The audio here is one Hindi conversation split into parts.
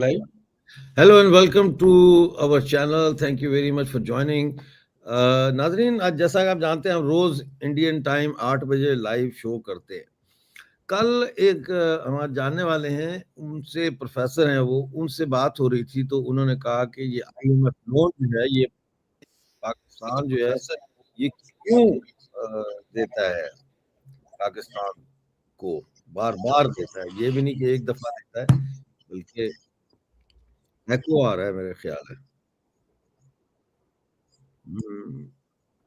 Live. Hello and welcome to our channel. Thank you very much for joining. नाजरीन, आज जैसा कि आप जानते हैं हम रोज इंडियन टाइम 8 बजे लाइव शो करते हैं। कल एक हमारे जानने वाले हैं, उनसे प्रोफेसर हैं, वो उनसे बात हो रही थी तो उन्होंने कहा कि ये IMF लोन जो है ये पाकिस्तान जो है ये क्यों देता है पाकिस्तान को, बार बार देता है। ये भी नहीं कि एक दफा देता है, बल्कि एको आ रहा है मेरे ख्याल है।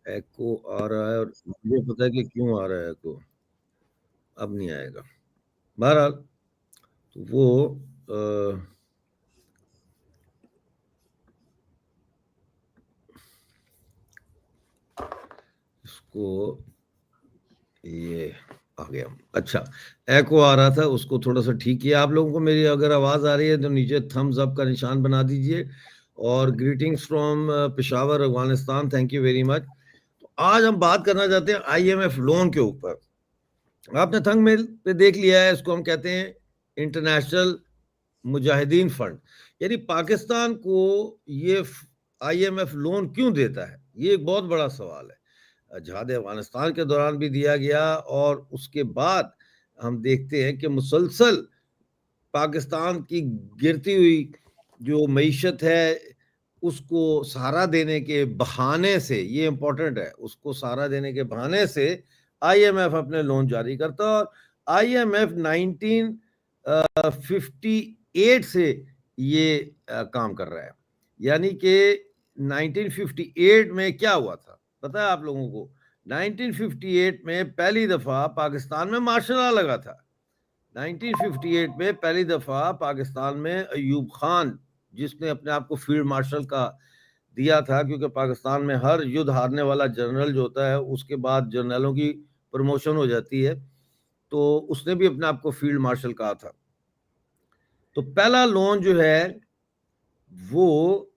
एको आ रहा है और मुझे पता है कि क्यों आ रहा है एको। अब नहीं आएगा। बहरहाल तो वो इसको ये आ गया। अच्छा, एको आ रहा था, उसको थोड़ा सा ठीक किया। आप लोगों को मेरी अगर आवाज आ रही है तो नीचे थम्स अप का निशान बना दीजिए। और greetings from Peshawar Afghanistan, thank you very much. तो आज हम बात करना चाहते हैं IMF लोन के ऊपर। आपने थंबनेल पे देख लिया है, इसको हम कहते हैं इंटरनेशनल मुजाहिदीन फंड। यानी पाकिस्तान को ये IMF लोन क्यों देता है, ये एक बहुत बड़ा सवाल है। जहाद अफगानिस्तान के दौरान भी दिया गया और उसके बाद हम देखते हैं कि मुसलसल पाकिस्तान की गिरती हुई जो मईशत है उसको सहारा देने के बहाने से, ये इंपॉर्टेंट है, उसको सहारा देने के बहाने से IMF अपने लोन जारी करता है। और IMF 1958 से ये काम कर रहा है। यानी कि 1958 में क्या हुआ था पता है आप लोगों को? 1958 में पहली दफा पाकिस्तान में मार्शल लॉ लगा था। 1958 में पहली दफा पाकिस्तान में अयूब खान, जिसने अपने आप को फील्ड मार्शल का दिया था, क्योंकि पाकिस्तान में हर युद्ध हारने वाला जनरल जो होता है उसके बाद जनरलों की प्रमोशन हो जाती है, तो उसने भी अपने आप को फील्ड मार्शल कहा था। तो पहला लोन जो है वो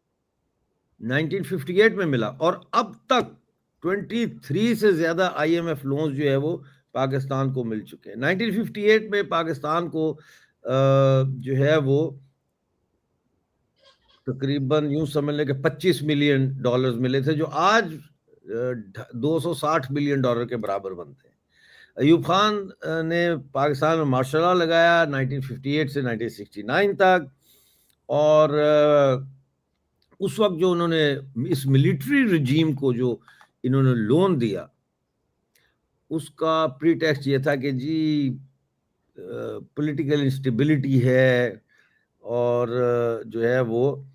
1958 में मिला और अब तक 23 से ज्यादा IMF लोन्स जो है वो पाकिस्तान को मिल चुके हैं। 1958 में पाकिस्तान को जो है वो तकरीबन यूं समझ लें कि $25 मिलियन मिले थे, जो आज 260 बिलियन डॉलर के बराबर बनते हैं। अयूब खान ने पाकिस्तान में मार्शल लॉ लगाया 1958 से 1969 तक। और उस वक्त जो उन्होंने इस मिलिट्री रिजीम को जो इन्होंने लोन दिया, उसका प्रीटेक्स्ट ये था कि जी पॉलिटिकल इंस्टेबिलिटी है और जो है वो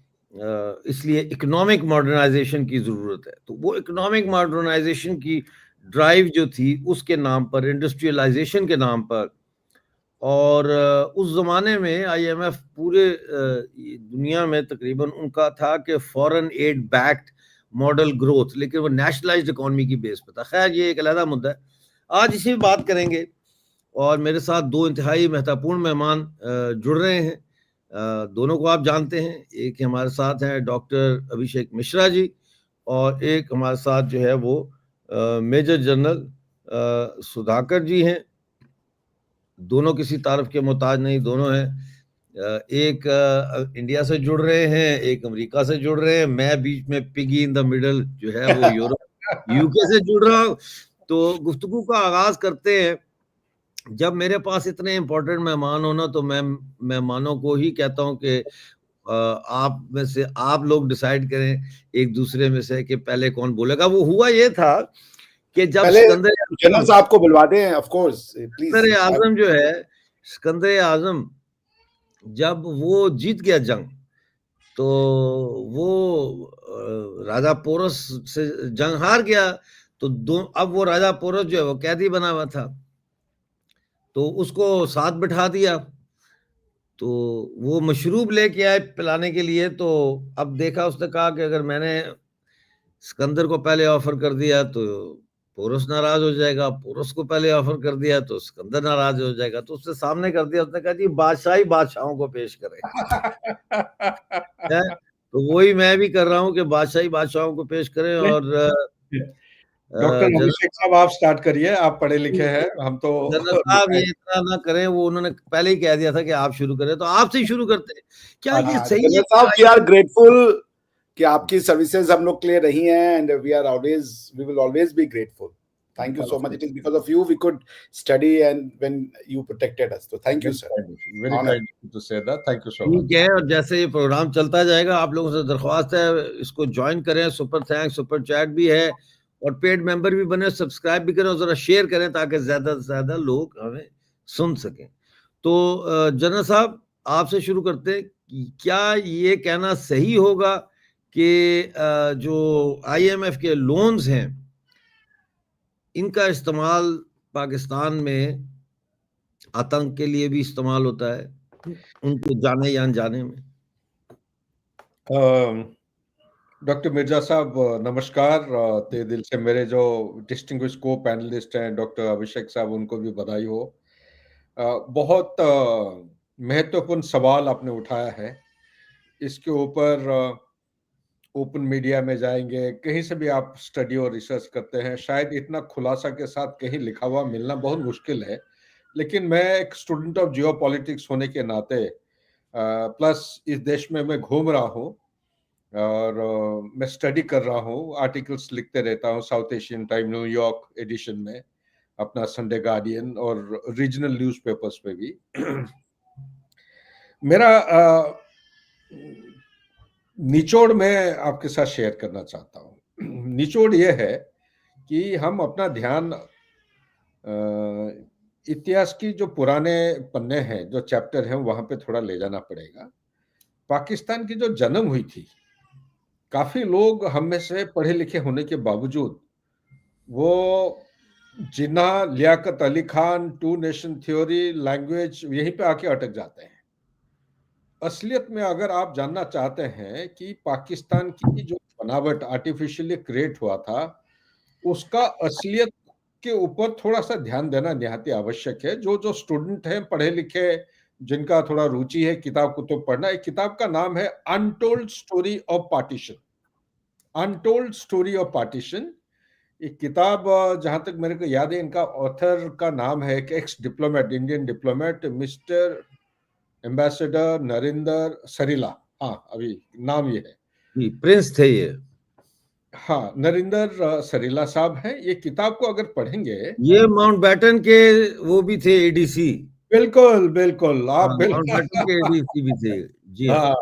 इसलिए इकोनॉमिक मॉडर्नाइजेशन की ज़रूरत है। तो वो इकोनॉमिक मॉडर्नाइजेशन की ड्राइव जो थी उसके नाम पर, इंडस्ट्रियलाइजेशन के नाम पर, और उस ज़माने में IMF पूरे दुनिया में तकरीबन उनका था कि foreign add backed model growth, लेकिन वो नेशनलाइज्ड इकोनॉमी की बेस पे था। खैर ये एक अलग मुद्दा है, आज इसी पे बात करेंगे। और मेरे साथ दो इंतहाई महत्वपूर्ण मेहमान जुड़ रहे हैं। दोनों को आप जानते हैं, एक हमारे साथ हैं डॉक्टर अभिषेक मिश्रा जी, और एक हमारे साथ जो है वो मेजर जनरल सुधाकर जी हैं। दोनों किसी तारफ के मोहताज नहीं, दोनों हैं एक इंडिया से जुड़ रहे हैं, एक अमेरिका से जुड़ रहे हैं, मैं बीच में पिगी इन द मिडल जो है वो यूरोप UK से जुड़ रहा हूँ। तो गुफ्तगू का आगाज करते हैं। जब मेरे पास इतने इंपॉर्टेंट मेहमान हो ना, तो मैं मेहमानों को ही कहता हूँ कि आप में से आप लोग डिसाइड करें एक दूसरे में से कि पहले कौन बोलेगा। वो हुआ ये था कि जब जनरल साहब को बुलवा दें, ऑफ कोर्स प्लीज। सिकंदर आजम जो है, सिकंदर आजम जब वो जीत गया जंग, तो वो राजा पोरस से जंग हार गया, तो अब वो राजा पोरस जो है वो कैदी बना हुआ था, तो उसको साथ बिठा दिया। तो वो मशरूब लेके आए पिलाने के लिए। तो अब देखा, उसने कहा कि अगर मैंने सिकंदर को पहले ऑफर कर दिया तो पोरस नाराज हो जाएगा, पोरस को पहले ऑफर कर दिया तो सिकंदर नाराज हो जाएगा। तो उसने सामने कर दिया, उसने कहा जी बादशाही बादशाहों को पेश करें। तो वही मैं भी कर रहा हूँ कि बादशाही बादशाहों को पेश करें। और डॉक्टर अभिषेक साहब आप स्टार्ट करिए, आप पढ़े लिखे हैं, हम तो जनरल साहब ये इतना ना करें, वो उन्होंने पहले ही कह दिया था कि आप शुरू करें, तो आपसे ही शुरू करते हैं। क्या ये सही है? जनरल साहब, वी आर ग्रेटफुल कि आपकी सर्विसेज हम लोग के लिए रही हैं, and we will always be grateful. Thank you so much. It is because of you we could study and when you protected us. So thank you, sir. Very kind to say that. Thank you so much. ठीक है, और जैसे ये प्रोग्राम चलता जाएगा, आप लोगों से दरख्वास्त है इसको ज्वाइन करें, सुपर थैंक्स, सुपर चैट भी है, और पेड मेंबर भी बने, सब्सक्राइब भी करें, और जरा शेयर करें ताकि ज्यादा से ज्यादा लोग हमें सुन सकें। तो जनरल साहब आपसे शुरू करते हैं, क्या ये कहना सही होगा कि जो IMF के लोन्स हैं इनका इस्तेमाल पाकिस्तान में आतंक के लिए भी इस्तेमाल होता है, उनको जाने या अनजाने में? डॉक्टर मिर्जा साहब नमस्कार, तहे दिल से मेरे जो डिस्टिंग्विश को पैनलिस्ट हैं डॉक्टर अभिषेक साहब, उनको भी बधाई हो। बहुत महत्वपूर्ण सवाल आपने उठाया है। इसके ऊपर ओपन मीडिया में जाएंगे, कहीं से भी आप स्टडी और रिसर्च करते हैं, शायद इतना खुलासा के साथ कहीं लिखा हुआ मिलना बहुत मुश्किल है। लेकिन मैं एक स्टूडेंट ऑफ जियो पॉलिटिक्स होने के नाते प्लस इस देश में मैं घूम रहा हूँ और मैं स्टडी कर रहा हूँ, आर्टिकल्स लिखते रहता हूँ South Asian Time, New York edition में, अपना संडे गार्डियन और रीजनल न्यूज़पेपर्स पे भी। मेरा निचोड़ मैं आपके साथ शेयर करना चाहता हूँ। निचोड़ ये है कि हम अपना ध्यान इतिहास की जो पुराने पन्ने हैं, जो चैप्टर हैं, वहां पे थोड़ा ले जाना पड़ेगा। पाकिस्तान की जो जन्म हुई थी, काफी लोग हम में से पढ़े लिखे होने के बावजूद वो Jinnah, Liaquat Ali Khan, two nation theory, language, यहीं पे आके अटक जाते हैं। असलियत में अगर आप जानना चाहते हैं कि पाकिस्तान की जो बनावट आर्टिफिशियली क्रिएट हुआ था, उसका असलियत के ऊपर थोड़ा सा ध्यान देना निहाती आवश्यक है। जो स्टूडेंट हैं, पढ़े लिखे, जिनका थोड़ा रुचि है किताब को तो पढ़ना, एक किताब का नाम है untold story of partition. Untold story of partition एक किताब, जहां तक मेरे को याद है, इनका ऑथर का नाम है एक x diplomat, Indian diplomat, mister ambassador Narendra Sarila. हाँ, अभी नाम ये है, प्रिंस थे ये। हाँ, नरेंद्र सरीला साहब हैं। ये किताब को अगर पढ़ेंगे, ये माउंटबेटन के वो भी थे, ADC। बिल्कुल बिल्कुल, आप माउंटबेटन के ADC भी थे जी। हाँ,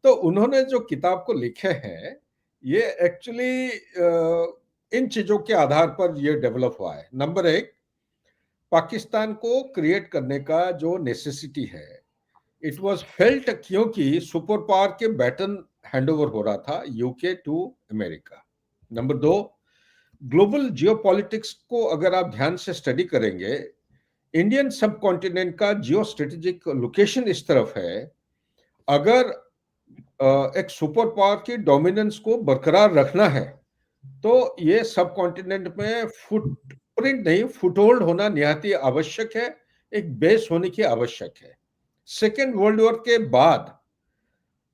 तो उन्होंने जो किताब को लिखे हैं, ये एक्चुअली इन चीजों के आधार पर ये डेवलप हुआ है। नंबर एक, पाकिस्तान को क्रिएट करने का जो नेसेसिटी है, इट वाज फेल्ट, क्योंकि सुपर पावर के बैटन हैंडओवर हो रहा था यूके टू अमेरिका। नंबर दो, ग्लोबल जियोपॉलिटिक्स को अगर आप ध्यान से स्टडी करेंगे, इंडियन सब कॉन्टिनेंट का जियो स्ट्रेटेजिक लोकेशन इस तरफ है, अगर एक सुपर पावर की डोमिनेंस को बरकरार रखना है तो ये सब कॉन्टिनेंट में फुटप्रिंट नहीं, फुटहोल्ड होना निहाती आवश्यक है, एक बेस होने की आवश्यक है। सेकेंड वर्ल्ड वॉर के बाद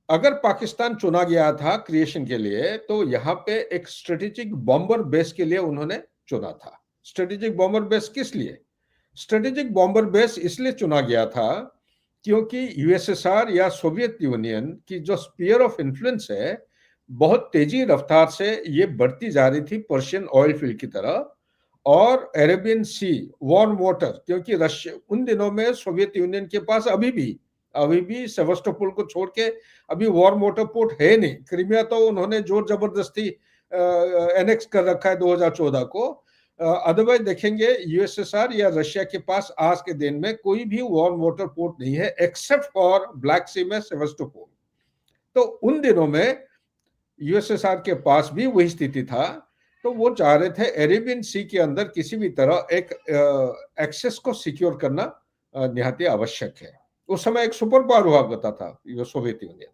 अगर पाकिस्तान चुना गया था क्रिएशन के लिए, तो यहाँ पे एक स्ट्रेटेजिक बॉम्बर बेस के लिए उन्होंने चुना था। स्ट्रेटेजिक बॉम्बर बेस किस लिए? स्ट्रेटेजिक बॉम्बर बेस इसलिए चुना गया था क्योंकि USSR या सोवियत यूनियन की जो स्फीयर ऑफ इन्फ्लुएंस है, बहुत तेजी रफ्तार से ये बढ़ती जा रही थी पर्शियन ऑयल फील्ड की तरह, और अरेबियन सी, वार्म वाटर, क्योंकि रशिया उन दिनों में सोवियत यूनियन के पास अभी भी सेवास्टोपोल को छोड़ के अभी वार्म वाटर पोर्ट है नहीं। क्रीमिया तो उन्होंने जोर जबरदस्ती एनेक्स कर रखा है 2014 को। अदरवाइज देखेंगे USSR या रशिया के पास आज के दिन में कोई भी वार्म वाटर पोर्ट नहीं है एक्सेप्ट फॉर ब्लैक सी में सेवास्टोपोल। तो उन दिनों में USSR के पास भी वही स्थिति था, तो वो चाह रहे थे अरेबियन सी के अंदर किसी भी तरह एक एक्सेस को सिक्योर करना निहाती आवश्यक है। उस समय एक सुपर पावर हुआ करता था सोवियत यूनियन,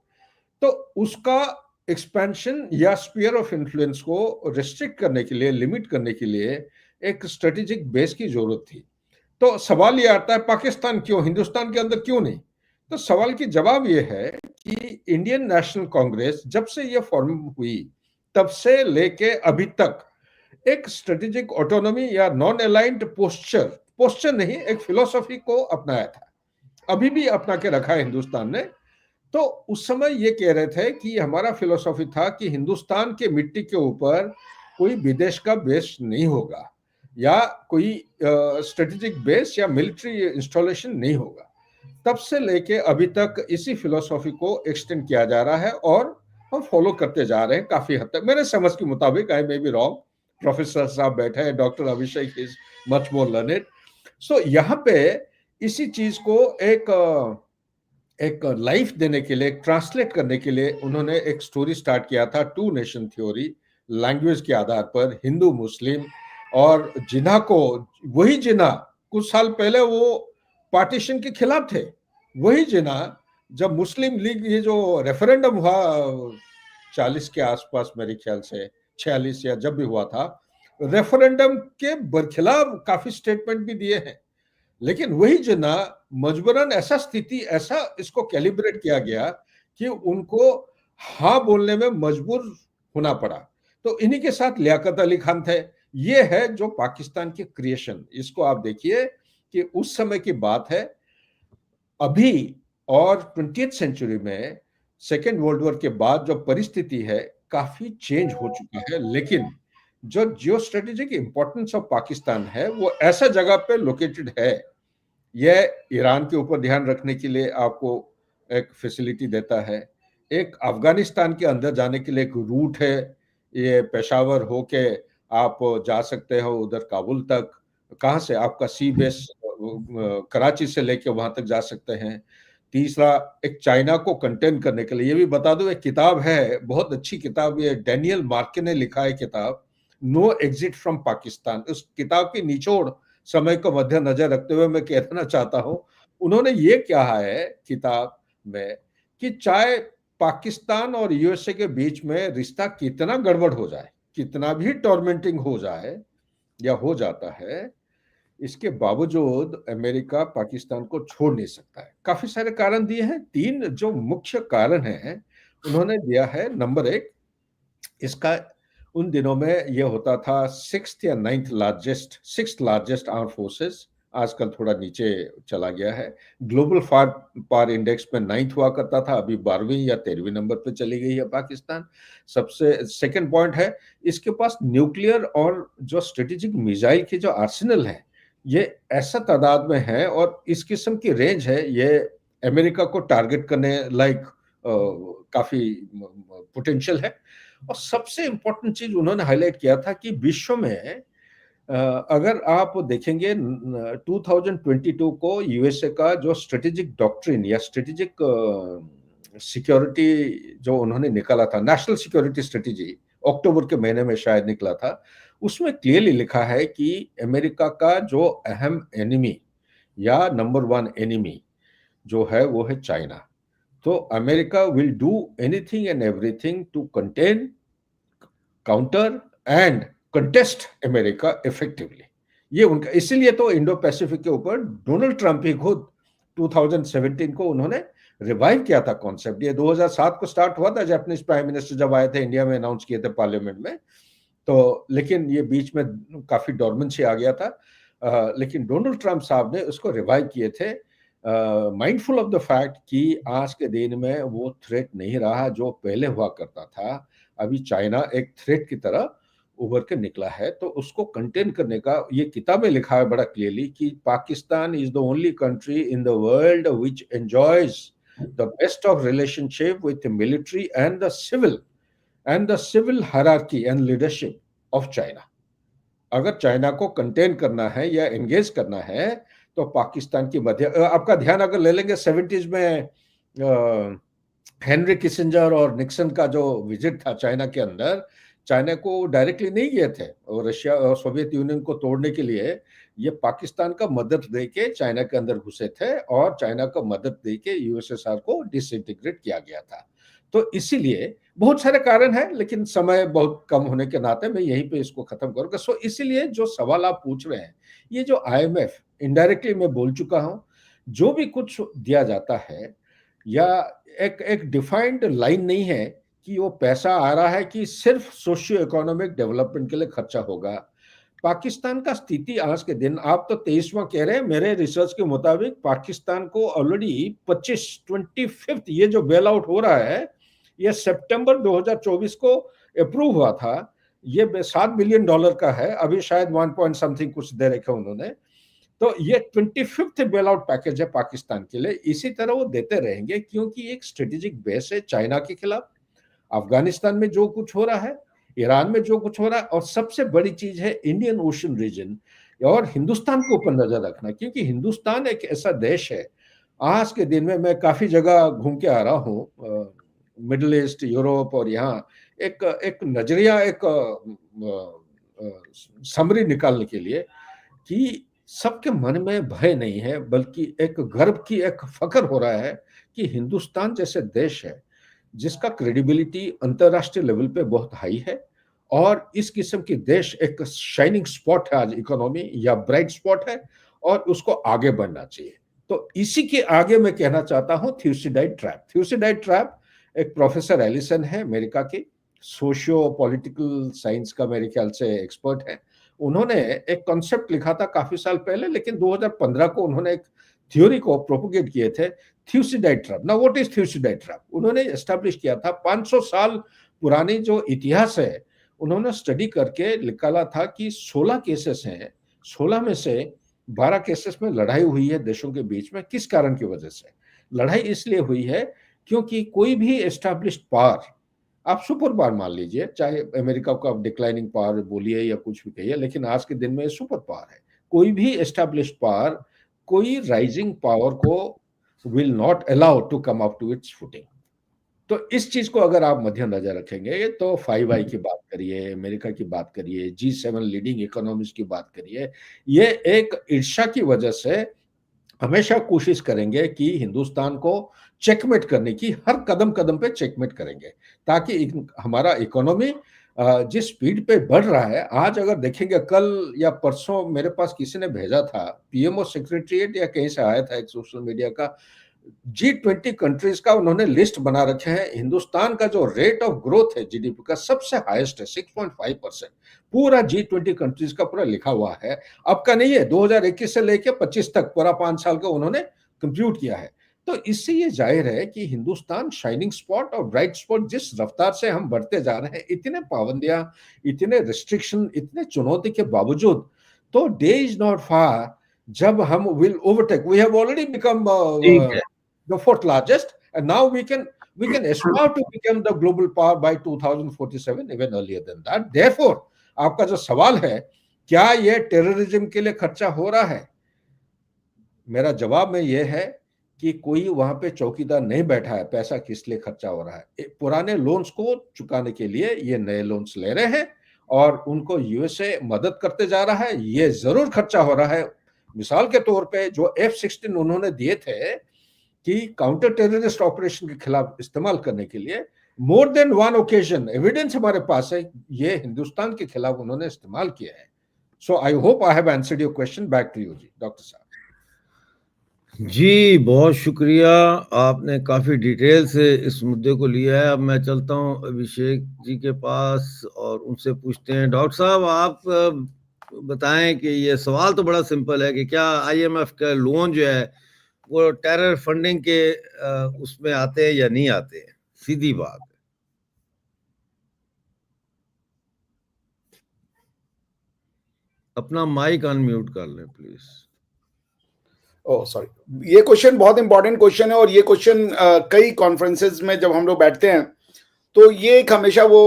तो उसका एक्सपेंशन या स्फीयर ऑफ इन्फ्लुएंस को रिस्ट्रिक्ट करने के लिए, लिमिट करने के लिए एक स्ट्रेटेजिक बेस की जरूरत थी। तो सवाल ये आता है, पाकिस्तान क्यों, हिंदुस्तान के अंदर क्यों नहीं? तो सवाल की जवाब ये है कि इंडियन नेशनल कांग्रेस जब से ये फॉर्म हुई तब से लेके अभी तक एक स्ट्रेटेजिक ऑटोनॉमी या नॉन अलाइंड पोस्चर नहीं, एक फिलोसॉफी को अपनाया था, अभी भी अपना के रखा है हिंदुस्तान ने। तो उस समय ये कह रहे थे कि हमारा फिलोसॉफी था कि हिंदुस्तान के मिट्टी के ऊपर कोई विदेश का बेस नहीं होगा या कोई स्ट्रेटेजिक बेस या मिलिट्री इंस्टॉलेशन नहीं होगा। तब से लेके अभी तक इसी फिलोसॉफी को एक्सटेंड किया जा रहा है और हम फॉलो करते जा रहे हैं काफी हद तक, मेरे समझ के मुताबिक। I may be wrong, professor साहब बैठे हैं, doctor Abhishek is much more learned. So यहाँ पे इसी चीज को एक लाइफ देने के लिए, एक ट्रांसलेट करने के लिए उन्होंने एक स्टोरी स्टार्ट किया था, टू नेशन थ्योरी, लैंग्वेज के आधार पर हिंदू मुस्लिम। और जिन्ना को, वही जिन्ना कुछ साल पहले वो पार्टीशन के खिलाफ थे, वही जिन्ना जब मुस्लिम लीग ये जो रेफरेंडम हुआ 40 के आसपास, मेरे ख्याल से 46 या जब भी हुआ था, रेफरेंडम के बरखिलाफ काफी स्टेटमेंट भी दिए हैं। लेकिन वही जिन्ना मजबूरन ऐसा स्थिति, ऐसा इसको कैलिब्रेट किया गया कि उनको हाँ बोलने में मजबूर होना पड़ा। तो इन्हीं के साथ लियाकत अली खान थे। ये है जो पाकिस्तान की क्रिएशन। इसको आप देखिए कि उस समय की बात है, अभी और 20th सेंचुरी में सेकेंड वर्ल्ड वॉर के बाद जो परिस्थिति है काफी चेंज हो चुका है। लेकिन जो geo strategic importance of Pakistan है वो ऐसा जगह पे लोकेटेड है, यह ईरान के ऊपर ध्यान रखने के लिए आपको एक फैसिलिटी देता है, एक अफगानिस्तान के अंदर जाने के लिए एक रूट है, ये पेशावर होके आप जा सकते हो उधर काबुल तक, कहाँ से आपका सी बेस कराची से लेके वहां तक जा सकते हैं। तीसरा, एक चाइना को कंटेन करने के लिए, ये भी बता दो, एक किताब है, बहुत अच्छी किताब, ये डैनियल मार्के ने लिखा है किताब, नो एग्जिट फ्रॉम पाकिस्तान। उस किताब की निचोड़ समय को मद्देनजर रखते हुए मैं कहना चाहता हूं, उन्होंने ये कहा है किताब में कि चाहे पाकिस्तान और यूएसए के बीच में रिश्ता कितना गड़बड़ हो जाए, कितना भी टॉर्मेंटिंग हो जाए या हो जाता है, इसके बावजूद अमेरिका पाकिस्तान को छोड़ नहीं सकता है। काफी सारे कारण दिए हैं, 3 जो मुख्य कारण हैं उन्होंने दिया है। नंबर 1, इसका उन दिनों में यह होता था 6th या 9th largest, 6th largest arm forces, आजकल थोड़ा नीचे चला गया है। ग्लोबल पावर इंडेक्स में 9th हुआ करता था, अभी 12वीं या 13वीं नंबर पे चली गई है पाकिस्तान। सबसे सेकंड पॉइंट है, इसके पास न्यूक्लियर और जो स्ट्रेटेजिक मिसाइल की जो आर्सेनल है ये ऐसा तादाद में है और इस किस्म की रेंज है, ये अमेरिका को टारगेट करने लायक काफी पोटेंशियल है। और सबसे इंपॉर्टेंट चीज उन्होंने हाईलाइट किया था कि विश्व में अगर आप देखेंगे 2022 को यूएसए का जो स्ट्रेटेजिक डॉक्ट्रिन या स्ट्रेटेजिक सिक्योरिटी जो उन्होंने निकाला था, नेशनल सिक्योरिटी स्ट्रेटेजी, अक्टूबर के महीने में शायद निकला था, उसमें क्लियरली लिखा है कि अमेरिका का जो अहम एनिमी या नंबर 1 एनिमी जो है वो है चाइना। तो America will do anything and everything to contain, counter and contest America effectively. ये उनका, इसीलिए तो इंडो पैसिफिक के ऊपर डोनाल्ड ट्रंप ही खुद 2017 को उन्होंने रिवाइव किया था कॉन्सेप्ट। ये 2007 को स्टार्ट हुआ था, जापानीज प्राइम मिनिस्टर जब आए थे इंडिया में, अनाउंस किए थे पार्लियामेंट में। तो लेकिन ये बीच में काफी डॉर्मेंसी आ गया था, लेकिन डोनाल्ड ट्रंप साहब ने उसको रिवाइव किए थे, माइंडफुल ऑफ द फैक्ट कि आज के दिन में वो थ्रेट नहीं रहा जो पहले हुआ करता था। अभी चाइना एक थ्रेट की तरह उभर के निकला है, तो उसको कंटेन करने का ये किताब में लिखा है बड़ा क्लियरली कि Pakistan is the only country in the world which enjoys the best of relationship with military and the civil hierarchy and leadership of China. अगर चाइना को कंटेन करना है या एंगेज करना है तो पाकिस्तान की मध्य, आपका ध्यान अगर ले लेंगे 70s में हेनरी किसिंजर और निक्सन का जो विजिट था चाइना के अंदर, चाइना को डायरेक्टली नहीं गए थे और रशिया और सोवियत यूनियन को तोड़ने के लिए ये पाकिस्तान का मदद देके चाइना के अंदर घुसे थे और चाइना का मदद देके यूएसएसआर को डिसइंटीग्रेट किया गया था। तो इसीलिए बहुत सारे कारण हैं, लेकिन समय बहुत कम होने के नाते मैं यहीं पे इसको खत्म करूंगा। सो इसीलिए जो सवाल आप पूछ रहे हैं, ये जो आईएमएफ, इनडायरेक्टली मैं बोल चुका हूं, जो भी कुछ दिया जाता है या एक डिफाइंड लाइन नहीं है कि वो पैसा आ रहा है कि सिर्फ सोशियो इकोनॉमिक डेवलपमेंट के लिए खर्चा होगा। पाकिस्तान का स्थिति आज के दिन, आप तो 23वां कह रहे हैं, मेरे रिसर्च के मुताबिक पाकिस्तान को ऑलरेडी 25 ये जो बेल आउट हो रहा है, ये सितंबर 2024 को अप्रूव हुआ था। ये $7 बिलियन का है, अभी शायद 1 पॉइंट समथिंग कुछ दे रखे उन्होंने। तो ये 25th बेल आउट पैकेज है पाकिस्तान के लिए। इसी तरह वो देते रहेंगे क्योंकि एक स्ट्रेटेजिक बेस है चाइना के खिलाफ, अफगानिस्तान में जो कुछ हो रहा है, ईरान में जो कुछ हो रहा है, और सबसे बड़ी चीज है इंडियन ओशन रीजन और हिंदुस्तान के ऊपर नजर रखना, क्योंकि हिंदुस्तान एक ऐसा देश है। आज के दिन में मैं काफी जगह घूम के आ रहा हूँ, मिडिल ईस्ट, यूरोप, और यहाँ एक नजरिया, एक समरी निकालने के लिए कि सबके मन में भय नहीं है, बल्कि एक गर्व की, एक फख्र हो रहा है कि हिंदुस्तान जैसे देश है जिसका क्रेडिबिलिटी अंतरराष्ट्रीय लेवल पे बहुत हाई है, और इस किस्म की देश एक शाइनिंग स्पॉट है आज इकोनॉमी, या ब्राइट स्पॉट है, और उसको आगे बढ़ना चाहिए। तो इसी के आगे मैं कहना चाहता हूं थ्यूसिडाइड ट्रैप। थ्यूसिडाइड ट्रैप एक प्रोफेसर एलिसन है अमेरिका के, सोशियो पॉलिटिकल साइंस का मेरे ख्याल से एक्सपर्ट है। उन्होंने एक कॉन्सेप्ट लिखा था काफी साल पहले, लेकिन 2015 को उन्होंने एक थ्योरी को प्रोपोगेट किए थे, Thucydides trap. Now what is Thucydides trap? उन्होंने एस्टैब्लिश किया था 500 साल पुरानी जो इतिहास है, उन्होंने स्टडी करके निकाला था कि 16 केसेस हैं, 16 में से 12 केसेस में लड़ाई हुई है देशों के बीच में। किस कारण की वजह से लड़ाई? इसलिए हुई है क्योंकि कोई भी एस्टैब्लिश्ड पावर, आप सुपर पावर मान लीजिए, चाहे अमेरिका को आप डिक्लाइनिंग पावर बोलिए या कुछ भी कहिए, लेकिन आज के दिन में सुपर पावर है। कोई भी एस्टैब्लिश्ड पावर कोई राइजिंग पावर को will not allow to come up to its footing. तो इस चीज को अगर आप मद्देनजर रखेंगे तो 5i की बात करिए, अमेरिका की बात करिए, G7 लीडिंग इकोनॉमीज की बात करिए, ये एक ईर्ष्या की वजह से हमेशा कोशिश करेंगे कि हिंदुस्तान को चेकमेट करने की, हर कदम कदम पे चेकमेट करेंगे, ताकि हमारा इकोनॉमी जिस स्पीड पे बढ़ रहा है, आज अगर देखेंगे, कल या परसों मेरे पास किसी ने भेजा था, पीएमओ सेक्रेटरीट या कहीं से आया था एक सोशल मीडिया का, G20 कंट्रीज का उन्होंने लिस्ट बना रखे हैं। हिंदुस्तान का जो रेट ऑफ ग्रोथ है जीडीपी का सबसे हाईएस्ट है, 6.5%। पूरा G20 कंट्रीज का पूरा लिखा हुआ है, अब का नहीं है, 2021 से लेकर 25 तक पूरा 5 साल का उन्होंने कंप्यूट किया है। तो इससे ये जाहिर है कि हिंदुस्तान शाइनिंग स्पॉट और ब्राइट स्पॉट, जिस रफ्तार से हम बढ़ते जा रहे हैं, इतने पाबंदियां, इतने रिस्ट्रिक्शन, इतने चुनौती के बावजूद, तो डे इज नॉट फार जब हम will overtake, we have already become the fourth largest, and now we can aspire to become the global power by 2047, even earlier than that. Therefore, आपका जो सवाल है, क्या ये टेररिज्म के लिए खर्चा हो रहा है, मेरा जवाब में ये है कि कोई वहां पे चौकीदार नहीं बैठा है। पैसा किस लिए खर्चा हो रहा है? पुराने लोन्स को चुकाने के लिए ये नए लोन्स ले रहे हैं, और उनको यूएसए मदद करते जा रहा है। ये जरूर खर्चा हो रहा है। मिसाल के तौर पे जो F-16 उन्होंने दिए थे कि काउंटर टेररिस्ट ऑपरेशन के खिलाफ इस्तेमाल करने के लिए, more than one occasion evidence हमारे पास है, ये हिंदुस्तान के खिलाफ उन्होंने इस्तेमाल किया है। So I hope I have answered your question. Back to you जी, डॉक्टर साहब। जी बहुत शुक्रिया, आपने काफ़ी डिटेल से इस मुद्दे को लिया है। अब मैं चलता हूं अभिषेक जी के पास और उनसे पूछते हैं, डॉक्टर साहब आप बताएं कि ये सवाल तो बड़ा सिंपल है कि क्या IMF का लोन जो है वो टेरर फंडिंग के उसमें आते हैं या नहीं आते हैं? सीधी बात है। अपना माइक अनम्यूट कर लें प्लीज। ओह सॉरी, ये क्वेश्चन बहुत इंपॉर्टेंट क्वेश्चन है, और ये क्वेश्चन कई कॉन्फ्रेंसेस में जब हम लोग बैठते हैं तो ये एक हमेशा वो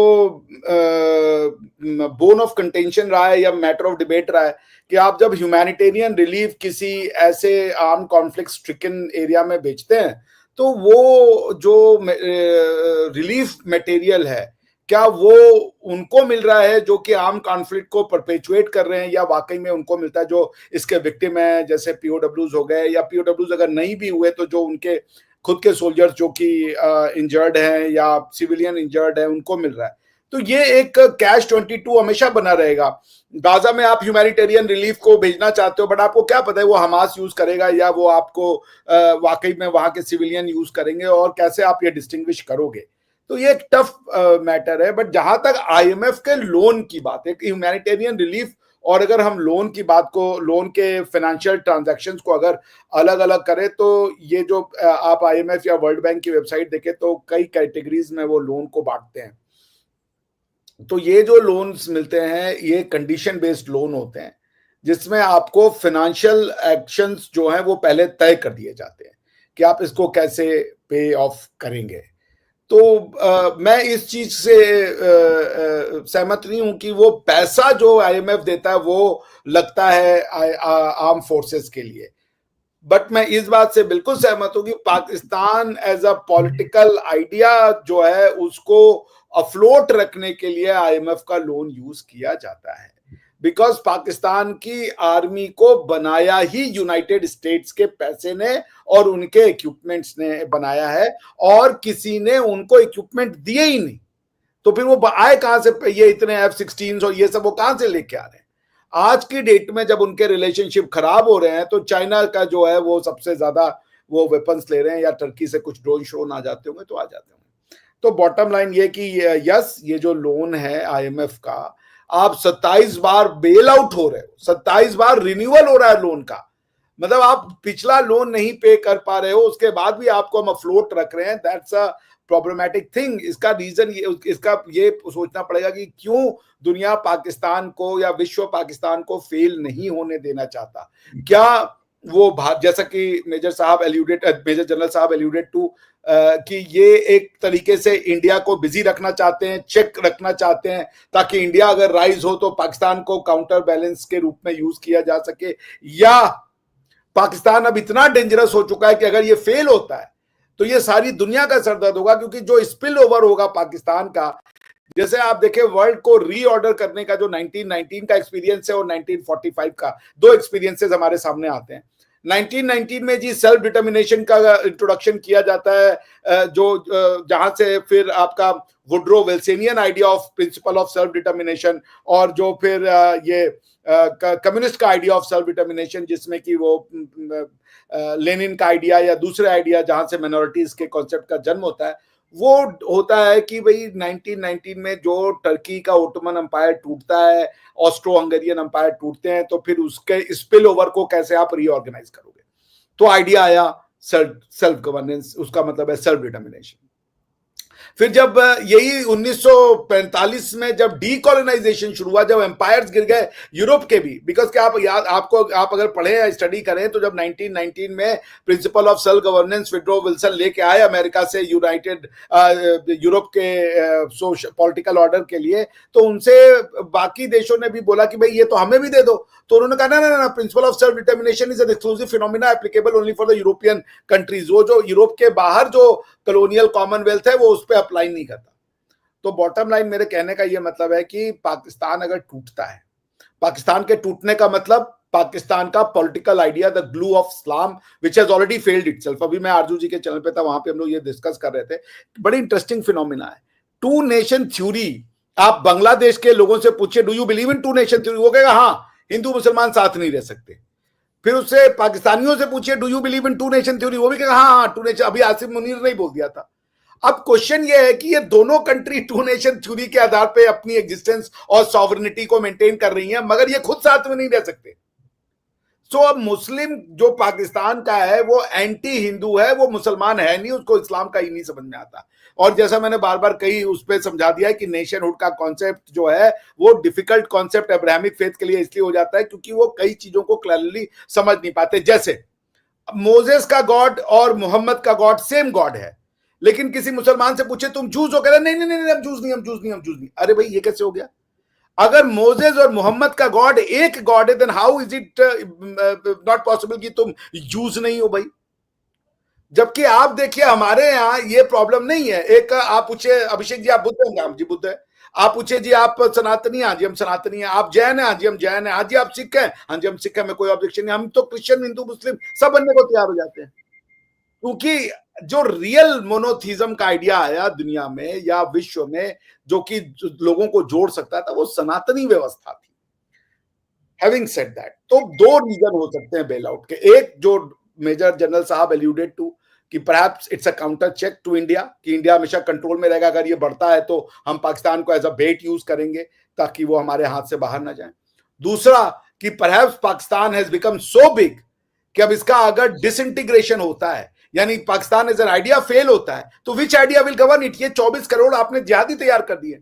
बोन ऑफ कंटेंशन रहा है या मैटर ऑफ डिबेट रहा है कि आप जब ह्यूमैनिटेरियन रिलीफ किसी ऐसे आर्म कॉन्फ्लिक्ट स्ट्रिकन एरिया में भेजते हैं तो वो जो रिलीफ मटेरियल है, क्या वो उनको मिल रहा है जो कि आर्म कॉन्फ्लिक्ट को परपेचुएट कर रहे हैं, या वाकई में उनको मिलता है जो इसके विक्टिम है, जैसे POWs हो गए, या POWs अगर नहीं भी हुए तो जो उनके खुद के सोल्जर्स जो कि इंजर्ड हैं या सिविलियन इंजर्ड हैं उनको मिल रहा है? तो ये एक कैश 22 हमेशा बना रहेगा। गाजा में आप ह्यूमैनिटेरियन रिलीफ को भेजना चाहते हो, बट आपको क्या पता है वो हमास यूज करेगा या वो आपको वाकई में वहां के सिविलियन यूज करेंगे, और कैसे आप ये डिस्टिंग्विश करोगे? तो ये एक टफ मैटर है। बट जहां तक आईएमएफ के लोन की बात है, ह्यूमैनिटेरियन रिलीफ, और अगर हम लोन की बात को, लोन के फाइनेंशियल ट्रांजैक्शंस को अगर अलग अलग करें, तो ये जो आप आईएमएफ या वर्ल्ड बैंक की वेबसाइट देखें तो कई कैटेगरीज में वो लोन को बांटते हैं। तो ये जो लोन्स मिलते हैं ये कंडीशन बेस्ड लोन होते हैं, जिसमें आपको फाइनेंशियल एक्शंस जो हैं वो पहले तय कर दिए जाते हैं कि आप इसको कैसे पे ऑफ करेंगे। तो मैं इस चीज से सहमत नहीं हूं कि वो पैसा जो आईएमएफ देता है वो लगता है आर्म फोर्सेस के लिए। बट मैं इस बात से बिल्कुल सहमत हूं कि Pakistan as a political idea जो है उसको अफ्लोट रखने के लिए आईएमएफ का लोन यूज किया जाता है, बिकॉज पाकिस्तान की आर्मी को बनाया ही यूनाइटेड स्टेट्स के पैसे ने और उनके इक्विपमेंट्स ने बनाया है, और किसी ने उनको इक्विपमेंट दिए ही नहीं। तो फिर वो आए कहां से, ये इतने F-16 और ये सब वो कहां से लेके आ रहे हैं? आज की डेट में जब उनके रिलेशनशिप खराब हो रहे हैं तो चाइना का जो है वो सबसे ज्यादा वो वेपन्स ले रहे हैं, या टर्की से कुछ ड्रोन शोन आ जाते होंगे तो आ जाते होंगे। तो बॉटम लाइन ये कि यस, ये जो लोन है आईएमएफ का, आप 27 बार बेल आउट हो रहे हो, 27 बार रिन्यूअल हो रहा है लोन का, मतलब आप पिछला लोन नहीं पे कर पा रहे हो, उसके बाद भी आपको हम अफ्लोट रख रहे हैं। That's a problematic thing. इसका रीजन इसका ये सोचना पड़ेगा कि क्यों दुनिया पाकिस्तान को या विश्व पाकिस्तान को फेल नहीं होने देना चाहता। क्या वो जैसा कि मेजर जनरल साहब एल्यूडेड टू कि ये एक तरीके से इंडिया को बिजी रखना चाहते हैं, चेक रखना चाहते हैं, ताकि इंडिया अगर राइज हो तो पाकिस्तान को काउंटर बैलेंस के रूप में यूज किया जा सके, या पाकिस्तान अब इतना डेंजरस हो चुका है कि अगर ये फेल होता है तो ये सारी दुनिया का सरदर्द होगा, क्योंकि जो स्पिल ओवर होगा पाकिस्तान का, जैसे आप देखें वर्ल्ड को रीऑर्डर करने का जो 1919 का एक्सपीरियंस है और 1945 का, दो एक्सपीरियंसेस हमारे सामने आते हैं। 1919 में जी सेल्फ डिटर्मिनेशन का इंट्रोडक्शन किया जाता है, जो जहां से फिर आपका Woodrow Wilsonian idea of principle of self determination, और जो फिर ये कम्युनिस्ट का आइडिया ऑफ सेल्फ डिटर्मिनेशन, जिसमें कि वो लेनिन का आइडिया या दूसरे आइडिया जहां से माइनॉरिटीज के कॉन्सेप्ट का जन्म होता है, वो होता है कि भाई 1919 में जो टर्की का ओटोमन एम्पायर टूटता है, ऑस्ट्रो हंगेरियन एम्पायर टूटते हैं, तो फिर उसके स्पिल ओवर को कैसे आप रीऑर्गेनाइज करोगे। तो आइडिया आया सेल्फ गवर्नेंस, उसका मतलब है सेल्फ डिटर्मिनेशन। फिर जब यही 1945 में जब डीकोलोनाइजेशन शुरू हुआ, जब एम्पायर्स गिर गए यूरोप के भी, बिकॉज कि आप अगर पढ़े या स्टडी करें तो जब 1919 में principal of self governance withdraw Wilson लेके आए अमेरिका से यूनाइटेड यूरोप के पॉलिटिकल ऑर्डर के लिए, तो उनसे बाकी देशों ने भी बोला कि भाई ये तो हमें भी दे दो। तो उन्होंने कहा ना, principal of self determination is an exclusive phenomena applicable only for the European countries. वो जो यूरोप के बाहर जो कॉलोनियल कॉमनवेल्थ है वो उस पर अप्लाई नहीं करता। तो बॉटम लाइन मेरे कहने का ये मतलब है कि पाकिस्तान अगर टूटता है, पाकिस्तान के टूटने का मतलब पाकिस्तान का political idea the glue of Islam which has already failed itself. अभी मैं आरजू जी के चैनल पे था, वहां पे हम लोग ये डिस्कस कर रहे थे, बड़ी इंटरेस्टिंग फिनोमिना है टू नेशन थ्योरी। आप बांग्लादेश के लोगों से पूछिए do you believe in two nation theory, वो कहेगा हाँ, हिंदू मुसलमान साथ नहीं रह सकते। फिर उससे पाकिस्तानियों से पूछिए do you believe in two nation theory, वो भी कहेगा हाँ टू नेशन। अभी आसिफ मुनीर ने बोल दिया था। अब क्वेश्चन ये है कि ये दोनों कंट्री टू नेशन थ्योरी के आधार पे अपनी एग्जिस्टेंस और सॉवरेनिटी को मेंटेन कर रही हैं, मगर ये खुद साथ में नहीं रह सकते। सो अब मुस्लिम जो पाकिस्तान का है वो एंटी हिंदू है, वो मुसलमान है नहीं, उसको इस्लाम का ही नहीं समझ में आता। और जैसा मैंने बार बार कही उस पर समझा दिया है कि नेशनहुड का कॉन्सेप्ट जो है वो डिफिकल्ट कॉन्सेप्ट अब्राहमिक फेथ के लिए इसलिए हो जाता है क्योंकि वो कई चीजों को क्लियरली समझ नहीं पाते। जैसे मोजेस का गॉड और मोहम्मद का गॉड सेम गॉड है, लेकिन किसी मुसलमान से पूछे तुम जूस हो, कहते नहीं नहीं नहीं हम जूस नहीं, हम जूस नहीं, हम जूस नहीं। अरे भाई ये कैसे हो गया? अगर मोजेस और मोहम्मद का गॉड एक गॉड है, then how is it not possible कि तुम जूस नहीं हो भाई? जबकि आप देखिए हमारे यहाँ ये प्रॉब्लम नहीं है। एक आप पूछे अभिषेक जी आप बुद्ध हैं? हम जी बुद्ध है। आप पूछे जी आप सनातनी? हाँ जी हम सनातनी हैं। आप जैन हैं? हाँ जी हम जैन हैं। हाँ जी आप सिख हैं? हाँ जी हम सिख हैं, में कोई ऑब्जेक्शन नहीं। हम तो क्रिश्चियन हिंदू मुस्लिम सब बनने को तैयार हो जाते हैं, क्योंकि जो रियल मोनोथीज्म का आइडिया आया दुनिया में या विश्व में जो कि लोगों को जोड़ सकता था वो सनातनी व्यवस्था थी। हैविंग सेड दैट, तो दो रीजन हो सकते हैं बेल आउट के। एक जो मेजर जनरल साहब एल्यूडेड टू कि perhaps it's a counter check to India, कि इंडिया हमेशा कंट्रोल में रहेगा, अगर ये बढ़ता है तो हम पाकिस्तान को एज अ बेट यूज करेंगे ताकि वो हमारे हाथ से बाहर ना जाए। दूसरा कि perhaps Pakistan has become so big कि अब इसका अगर डिसइंटीग्रेशन होता है, यानी Pakistan as an idea fail होता है, तो which idea will govern it? ये 24 करोड़ आपने जिहादी तैयार कर दिए,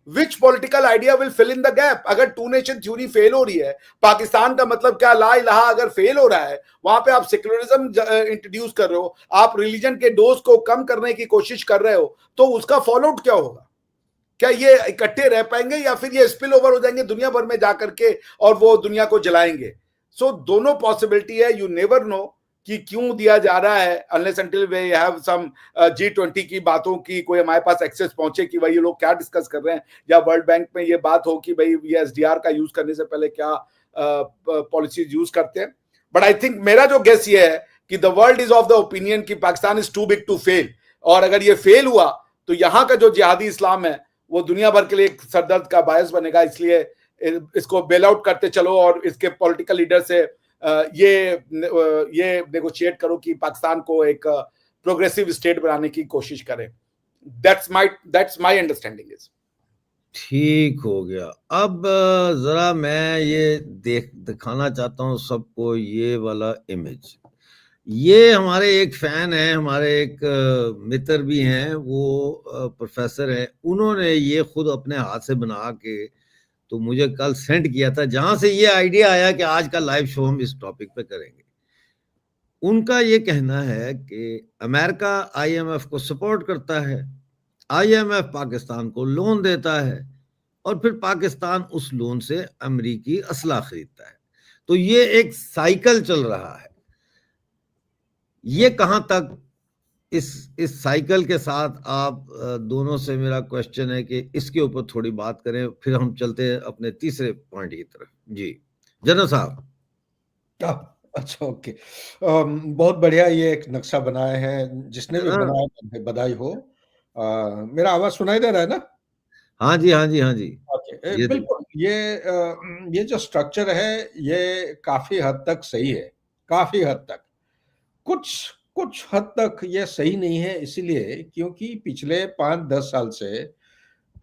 which political idea will fill in the gap? अगर टू नेशन थ्योरी फेल हो रही है, पाकिस्तान का मतलब क्या, ला इलाहा अगर फेल हो रहा है, वहां पे आप सेक्युलरिज्म इंट्रोड्यूस कर रहे हो, आप रिलीजन के डोज को कम करने की कोशिश कर रहे हो, तो उसका फॉलोआउट क्या होगा? क्या ये इकट्ठे रह पाएंगे या फिर ये स्पिल ओवर हो जाएंगे दुनिया भर में जाकर के और वो दुनिया को जलाएंगे? सो दोनों पॉसिबिलिटी है, यू नेवर नो कि क्यों दिया जा रहा है, unless until we have some G20 की बातों की कोई हमारे पास एक्सेस पहुंचे कि भाई ये लोग क्या डिस्कस कर रहे हैं, या वर्ल्ड बैंक में ये बात हो कि भाई ये SDR का यूज करने से पहले क्या पॉलिसीज यूज करते हैं। बट आई थिंक मेरा जो गेस ये है कि the world is of the opinion कि Pakistan is too big to fail, और अगर ये फेल हुआ तो यहाँ का जो जिहादी इस्लाम है वो दुनिया भर के लिए एक सरदर्द का बायस बनेगा। इसलिए इसको बेल आउट करते चलो और इसके पॉलिटिकल लीडर से ये नेगोशिएट करो कि पाकिस्तान को एक प्रोग्रेसिव स्टेट बनाने की कोशिश करें। That's my understanding is. ठीक हो गया। अब जरा मैं ये दिखाना चाहता हूँ सबको ये वाला इमेज। ये हमारे एक फैन है, हमारे एक मित्र भी हैं, वो प्रोफेसर हैं, उन्होंने ये खुद अपने हाथ से बना के तो मुझे कल सेंड किया था, जहां से ये आइडिया आया कि आज का लाइव शो हम इस टॉपिक पे करेंगे। उनका ये कहना है कि अमेरिका IMF को सपोर्ट करता है, IMF पाकिस्तान को लोन देता है और फिर पाकिस्तान उस लोन से अमेरिकी असला खरीदता है। तो ये एक साइकिल चल रहा है। ये कहां तक, इस साइकिल के साथ आप दोनों से मेरा क्वेश्चन है कि इसके ऊपर थोड़ी बात करें, फिर हम चलते हैं अपने तीसरे पॉइंट की तरफ। जी जनरल साहब। अच्छा, ओके। बहुत बढ़िया ये एक नक्शा बनाया है, जिसने भी बनाया बधाई हो। मेरा आवाज सुनाई दे रहा है ना? हाँ जी, हाँ जी, हाँ जी। ओके, बिल्कुल। ये जो स्ट्रक्चर है ये काफी हद तक सही है, काफी हद तक। कुछ हद तक ये सही नहीं है, इसीलिए क्योंकि पिछले 5-10 साल से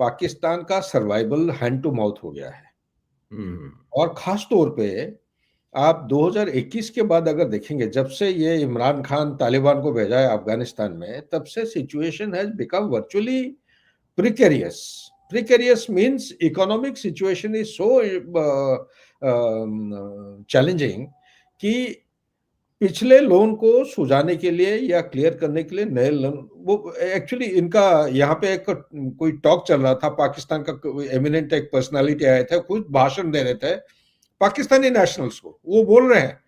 पाकिस्तान का सर्वाइवल हैंड टू माउथ हो गया है। और खास तौर पे आप 2021 के बाद अगर देखेंगे, जब से ये इमरान खान तालिबान को भेजा है अफगानिस्तान में, तब से situation has become virtually precarious. Precarious means economic situation is so challenging कि पिछले लोन को सुझाने के लिए या क्लियर करने के लिए नए लोन, वो एक्चुअली इनका यहाँ पे एक कोई टॉक चल रहा था, पाकिस्तान का एमिनेंट एक पर्सनालिटी आए थे, खुद भाषण दे रहे थे पाकिस्तानी नेशनल्स को। वो बोल रहे हैं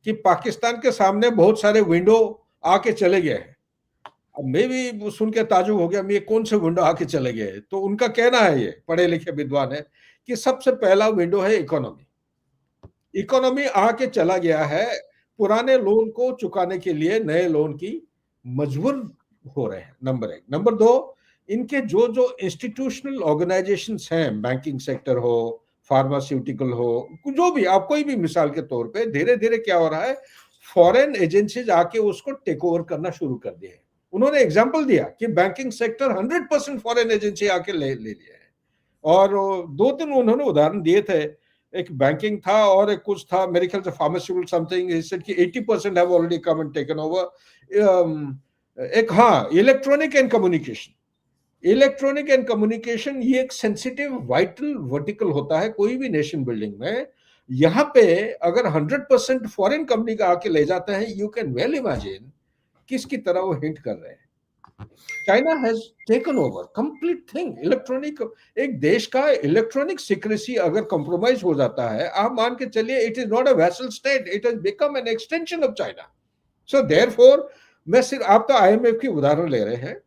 कि पाकिस्तान के सामने बहुत सारे विंडो आके चले गए हैं। अब मैं भी सुन के ताजुब हो गया, ये कौन से विंडो आके चले गए? तो उनका कहना है, ये पढ़े लिखे विद्वान है, कि सबसे पहला विंडो है इकोनॉमी। इकोनॉमी आके चला गया है, पुराने लोन को चुकाने के लिए नए लोन की मजबूर हो रहे हैं, नंबर 1। नंबर 2, इनके जो जो इंस्टीट्यूशनल ऑर्गेनाइजेशंस हैं, बैंकिंग सेक्टर हो, फार्मास्यूटिकल हो, जो भी, आप कोई भी मिसाल के तौर पे, धीरे धीरे क्या हो रहा है, फॉरेन एजेंसीज आके उसको टेक ओवर करना शुरू कर दिए हैं। उन्होंने एग्जाम्पल दिया कि बैंकिंग सेक्टर 100% फॉरेन एजेंसी आके ले लिया है। और 2-3 उन्होंने उदाहरण दिए थे, एक बैंकिंग था और एक कुछ था, मेरे ख्याल से फार्मास्यूटिकल समथिंग, ही सेड कि 80% have already come and taken over. एक हाँ, electronic and communication. Electronic and communication ये एक सेंसिटिव वाइटल वर्टिकल होता है कोई भी नेशन बिल्डिंग में। यहाँ पे अगर 100% फॉरेन कंपनी का आके ले जाते हैं, यू कैन वेल इमेजिन किसकी तरह वो हिंट कर रहे हैं। China has taken over complete thing. Electronic, एक देश का इलेक्ट्रॉनिक सिक्रेसी अगर कॉम्प्रोमाइज हो जाता है, आप मान के चलिए, it is not a vessel state, it has become an extension of China. So therefore मैं सिर्फ, आप तो IMF की उदाहरण ले रहे हैं,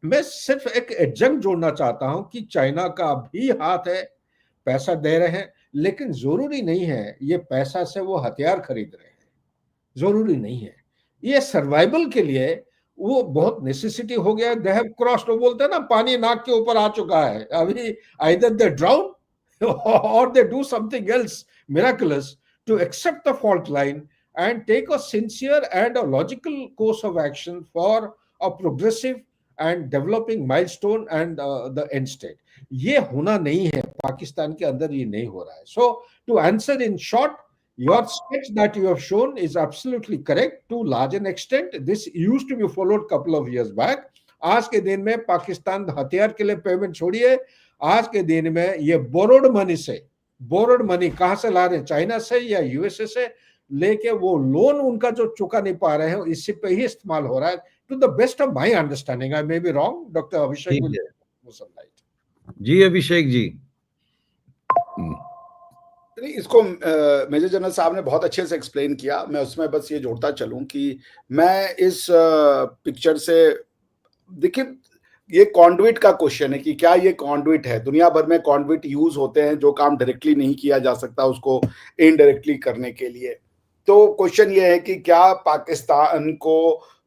मैं सिर्फ एक एडजंक्ट जोड़ना चाहता हूं कि चाइना का भी हाथ है, पैसा दे रहे हैं, लेकिन जरूरी नहीं है ये पैसा से वो हथियार खरीद रहे हैं, जरूरी नहीं है। ये सर्वाइवल के लिए वो बहुत नेसेसिटी हो गया। दे हैव क्रॉस्ड, वो बोलते हैं ना, पानी नाक के ऊपर आ चुका है अभी, आइदर दे ड्राउन और they do something else miraculous to accept the fault line and take a sincere and a logical course of action for a progressive and developing milestone and the end state. ये होना नहीं है, पाकिस्तान के अंदर ये नहीं हो रहा है. So to answer in short, your sketch that you have shown is absolutely correct to large an extent. This used to be followed couple of years back. आज के दिन में पाकिस्तान हथियार के लिए पेमेंट छोड़िए, आज के दिन में ये बोरोड मनी कहां से ला रहे हैं, चाइना से या यूएसए से लेके वो लोन उनका जो चुका नहीं पा रहे हैं इसी पे ही इस्तेमाल हो रहा है. To the best of my understanding, I may be wrong, doctor Abhishek will throw some light. जी अभिषेक जी. नहीं, इसको मेजर जनरल साहब ने बहुत अच्छे से एक्सप्लेन किया. मैं उसमें बस ये जोड़ता चलूं कि मैं इस पिक्चर से, देखिए ये कॉन्डुइट का क्वेश्चन है कि क्या ये कॉन्डुइट है. दुनिया भर में कॉन्डुइट यूज होते हैं, जो काम डायरेक्टली नहीं किया जा सकता उसको इनडायरेक्टली करने के लिए. तो क्वेश्चन ये है कि क्या पाकिस्तान को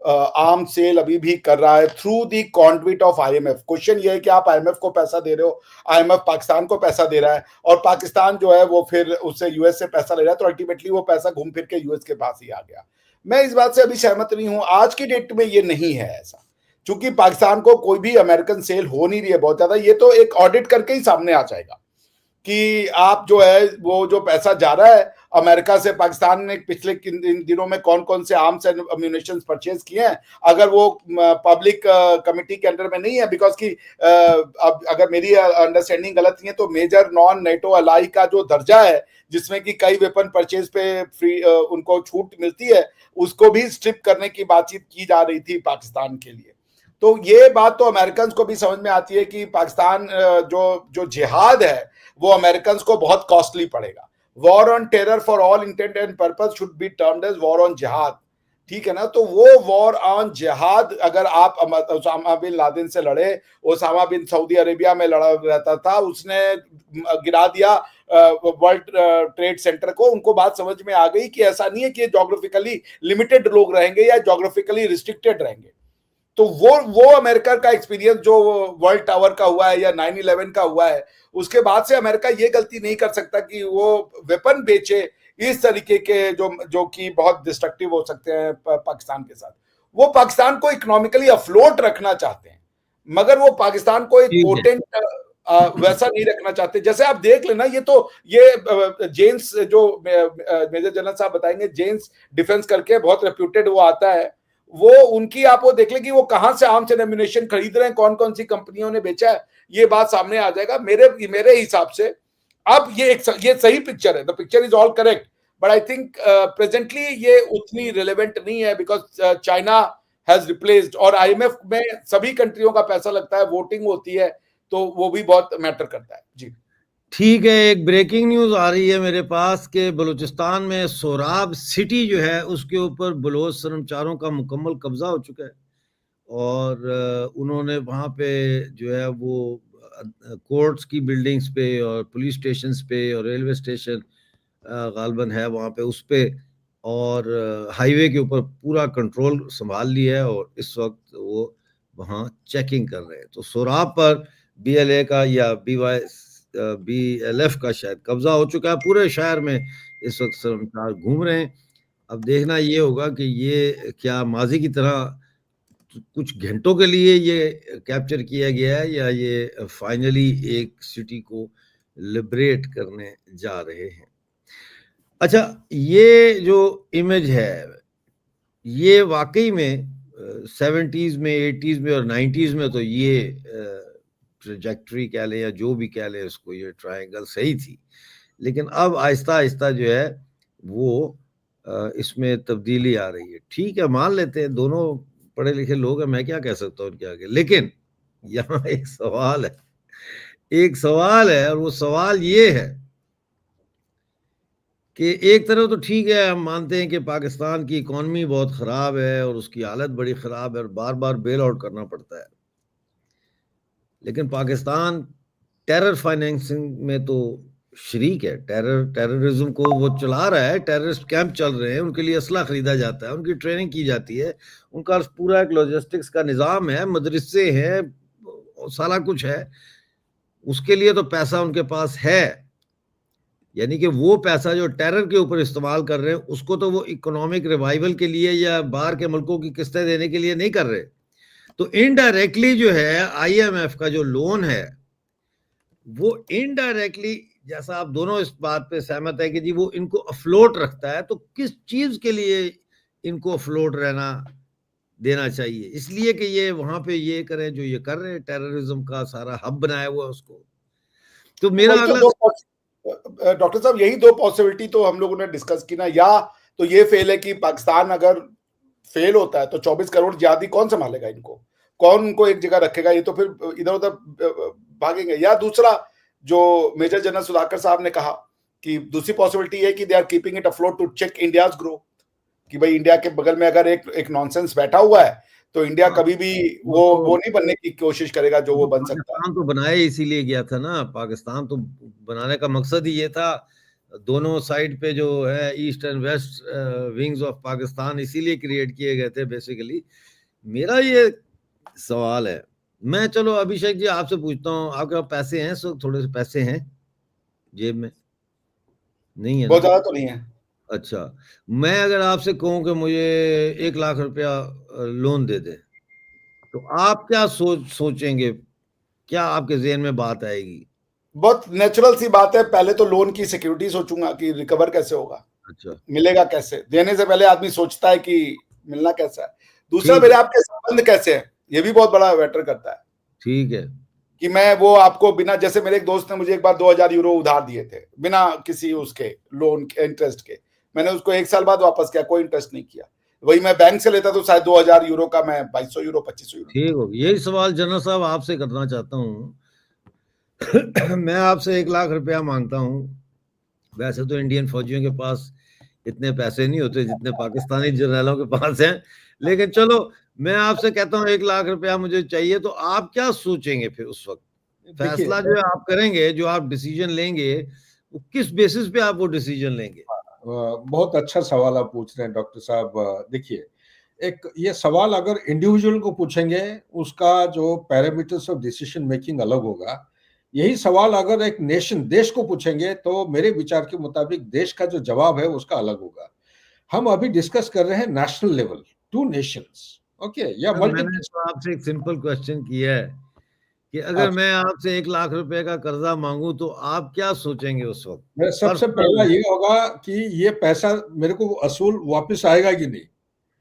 आर्म सेल अभी भी कर रहा है through the conduit of IMF. Question ये है कि आप आईएमएफ को पैसा दे रहे हो, आईएमएफ पाकिस्तान को पैसा दे रहा है और पाकिस्तान जो है वो फिर उससे यूएस से पैसा ले रहा है, तो अल्टीमेटली वो पैसा घूम फिर के यूएस के पास ही आ गया. मैं इस बात से अभी सहमत नहीं हूं. आज की डेट में ये नहीं है ऐसा, क्योंकि पाकिस्तान को कोई भी अमेरिकन सेल हो नहीं रही है बहुत ज्यादा. ये तो एक ऑडिट करके ही सामने आ जाएगा कि आप जो है वो जो पैसा जा रहा है अमेरिका से, पाकिस्तान ने पिछले दिनों में कौन कौन से आर्म्स एंड अम्यूनिशन परचेज किए हैं, अगर वो पब्लिक कमिटी के अंडर में नहीं है. बिकॉज कि अब अगर मेरी अंडरस्टैंडिंग गलत नहीं है तो मेजर नॉन नेटो अलाई का जो दर्जा है जिसमें कि कई वेपन परचेज पे फ्री उनको छूट मिलती है, उसको भी स्ट्रिप करने की बातचीत की जा रही थी पाकिस्तान के लिए. तो ये बात तो अमेरिकन को भी समझ में आती है कि पाकिस्तान जो जिहाद है वो अमेरिकन को बहुत कॉस्टली पड़ेगा. War on terror for all intent and purpose should be termed as war on जिहाद. ठीक है ना. तो वो वॉर ऑन जिहाद अगर आप ओसामा बिन लादेन से लड़े, ओसामा बिन सऊदी अरेबिया में लड़ा रहता था, उसने गिरा दिया वर्ल्ड ट्रेड सेंटर को. उनको बात समझ में आ गई कि ऐसा नहीं है कि जोग्राफिकली लिमिटेड लोग रहेंगे या जोग्राफिकली रिस्ट्रिक्टेड रहेंगे. तो वो अमेरिका का एक्सपीरियंस जो वर्ल्ड टावर का हुआ है या 9/11 का हुआ है, उसके बाद से अमेरिका ये गलती नहीं कर सकता कि वो वेपन बेचे इस तरीके के जो कि बहुत डिस्ट्रक्टिव हो सकते हैं पाकिस्तान के साथ. वो पाकिस्तान को इकोनॉमिकली अफ्लोट रखना चाहते हैं, मगर वो पाकिस्तान को एक पोटेंट वैसा नहीं रखना चाहते. जैसे आप देख लेना, ये जेम्स जो मेजर जनरल साहब बताएंगे, जेम्स डिफेंस करके बहुत रेप्यूटेड वो आता है, वो उनकी आप वो देख ले कि वो कहां से आर्म्स एंड एम्यूनिशन खरीद रहे हैं, कौन कौन सी कंपनियों ने बेचा है, ये बात सामने आ जाएगा. मेरे हिसाब से अब ये सही पिक्चर है. The picture is all correct, but I think presently ये उतनी रिलेवेंट नहीं है बिकॉज चाइना हैज रिप्लेस्ड, और आईएमएफ में सभी कंट्रियों का पैसा लगता है, वोटिंग होती है, तो वो भी बहुत मैटर करता है. जी ठीक है. एक ब्रेकिंग न्यूज आ रही है मेरे पास कि बलूचिस्तान में सोराब सिटी जो है उसके ऊपर बलोच कर्मचारियों का मुकम्मल कब्जा हो चुका है और उन्होंने वहाँ पे जो है वो कोर्ट्स की बिल्डिंग्स पे और पुलिस स्टेशन पे और रेलवे स्टेशन गालबन है वहाँ पे, उस पे और हाईवे के ऊपर पूरा कंट्रोल संभाल लिया है और इस वक्त वो वहाँ चेकिंग कर रहे हैं. तो सोराब पर बीएलए का या बीएलएफ का शायद कब्जा हो चुका है. पूरे शहर में इस वक्त कर्मचार घूम रहे हैं. अब देखना ये होगा कि ये क्या माजी की तरह कुछ घंटों के लिए ये कैप्चर किया गया है या ये फाइनली एक सिटी को लिबरेट करने जा रहे हैं. अच्छा, ये जो इमेज है ये वाकई में 70s में 80s में और 90s में तो ये ट्रैजेक्टरी कह लें या जो भी कह लें उसको, ये ट्रायंगल सही थी. लेकिन अब आहिस्ता आहिस्ता जो है वो इसमें तब्दीली आ रही है. ठीक है, मान लेते हैं दोनों पढ़े लिखे लोग हैं, मैं क्या कह सकता हूँ उनके आगे. लेकिन यहाँ एक सवाल है और वो सवाल ये है कि एक तरफ तो ठीक है, हम मानते हैं कि पाकिस्तान की इकॉनमी बहुत ख़राब है और उसकी हालत बड़ी ख़राब है और बार बार बेल आउट करना पड़ता है, लेकिन पाकिस्तान टेरर फाइनेंसिंग में तो शरीक है. टेररिज्म को वो चला रहा है, टेररिस्ट कैंप चल रहे हैं, उनके लिए असला खरीदा जाता है, उनकी ट्रेनिंग की जाती है, उनका पूरा एक लॉजिस्टिक्स का निज़ाम है, मदरसे हैं, सारा कुछ है, उसके लिए तो पैसा उनके पास है. यानी कि वो पैसा जो टेरर के ऊपर इस्तेमाल कर रहे हैं उसको तो वो इकोनॉमिक रिवाइवल के लिए या बाहर के मुल्कों की किस्तें देने के लिए नहीं कर रहे। तो इनडायरेक्टली जो है आईएमएफ का जो लोन है वो इनडायरेक्टली, जैसा आप दोनों इस बात पे सहमत है कि जी वो इनको अफ्लोट रखता है, तो किस चीज के लिए इनको अफ्लोट रहना देना चाहिए? इसलिए कि ये वहां पे ये करें जो ये कर रहे हैं, टेररिज्म का सारा हब बनाया हुआ उसको। तो मेरा वही तो अगला डॉक्टर साहब यही दो पॉसिबिलिटी तो हम लोगों ने डिस्कस की ना, या तो ये फेल है कि पाकिस्तान अगर फेल होता है तो 24 करोड़ जिहादी कौन संभालेगा इनको, कौन उनको एक जगह रखेगा, ये तो फिर इधर उधर भागेंगे। या दूसरा जो मेजर जनरल सुधाकर साहब ने कहा कि दूसरी पॉसिबिलिटी है कि they are keeping it afloat to check India's growth, कि भाई इंडिया के बगल में अगर एक नॉनसेंस बैठा हुआ है तो इंडिया कभी भी वो नहीं बनने की कोशिश करेगा जो वो बन सकता है। पाकिस्तान तो बनाया इसीलिए गया था ना, पाकिस्तान तो बनाने का मकसद ही ये था, दोनों साइड पे जो है east and west wings of Pakistan इसीलिए क्रिएट किए गए थे बेसिकली। मेरा ये सवाल है, मैं चलो अभिषेक जी आपसे पूछता हूँ, आपके पास पैसे हैं? सो थोड़े से पैसे हैं जेब में? नहीं है बहुत ना? ज्यादा तो नहीं है। अच्छा, मैं अगर आपसे कहूँ कि मुझे 1 लाख रुपया लोन दे दे, तो आप क्या सोचेंगे? क्या आपके ज़हन में बात आएगी? बहुत नेचुरल सी बात है, पहले तो लोन की सिक्योरिटी सोचूंगा कि रिकवर कैसे होगा, अच्छा, मिलेगा कैसे, देने से पहले आदमी सोचता है कि मिलना कैसा है। दूसरा ठीक मेरे है, आपके संबंध कैसे हैं, ये भी बहुत बड़ा मैटर करता है ठीक है। कि मैं वो आपको बिना, जैसे मेरे एक दोस्त ने मुझे एक बार 2000 यूरो उधार दिए थे बिना किसी उसके लोन के इंटरेस्ट के, मैंने उसको 1 साल बाद वापस किया, कोई इंटरेस्ट नहीं किया। वही मैं बैंक से लेता तो शायद 2000 यूरो का मैं 2200 यूरो 2500 यूरो। ठीक हो, यही सवाल जनरल साहब आपसे करना चाहता हूँ। मैं आपसे 1 लाख रुपया मांगता हूँ। वैसे तो इंडियन फौजियों के पास इतने पैसे नहीं होते जितने पाकिस्तानी जर्नलों के पास हैं, लेकिन चलो मैं आपसे कहता हूँ 1 लाख रुपया मुझे चाहिए, तो आप क्या सोचेंगे फिर उस वक्त? देखिए फैसला जो है आप करेंगे, जो आप डिसीजन लेंगे, वो किस बेसिस पे आप वो डिसीजन लेंगे? बहुत अच्छा सवाल आप पूछ रहे हैं डॉक्टर साहब। देखिए, एक ये सवाल अगर इंडिविजुअल को पूछेंगे उसका जो पैरामीटर्स ऑफ डिसीजन मेकिंग अलग होगा। यही सवाल अगर एक नेशन देश को पूछेंगे तो मेरे विचार के मुताबिक देश का जो जवाब है उसका अलग होगा। हम अभी डिस्कस कर रहे हैं national level, two nations, okay, या मैंने तो आपसे एक सिंपल क्वेश्चन किया है कि अगर मैं आपसे 1 लाख रुपए का कर्जा मांगू तो आप क्या सोचेंगे उस वक्त? सबसे पहला ये होगा कि ये पैसा मेरे को असूल वापस आएगा कि नहीं।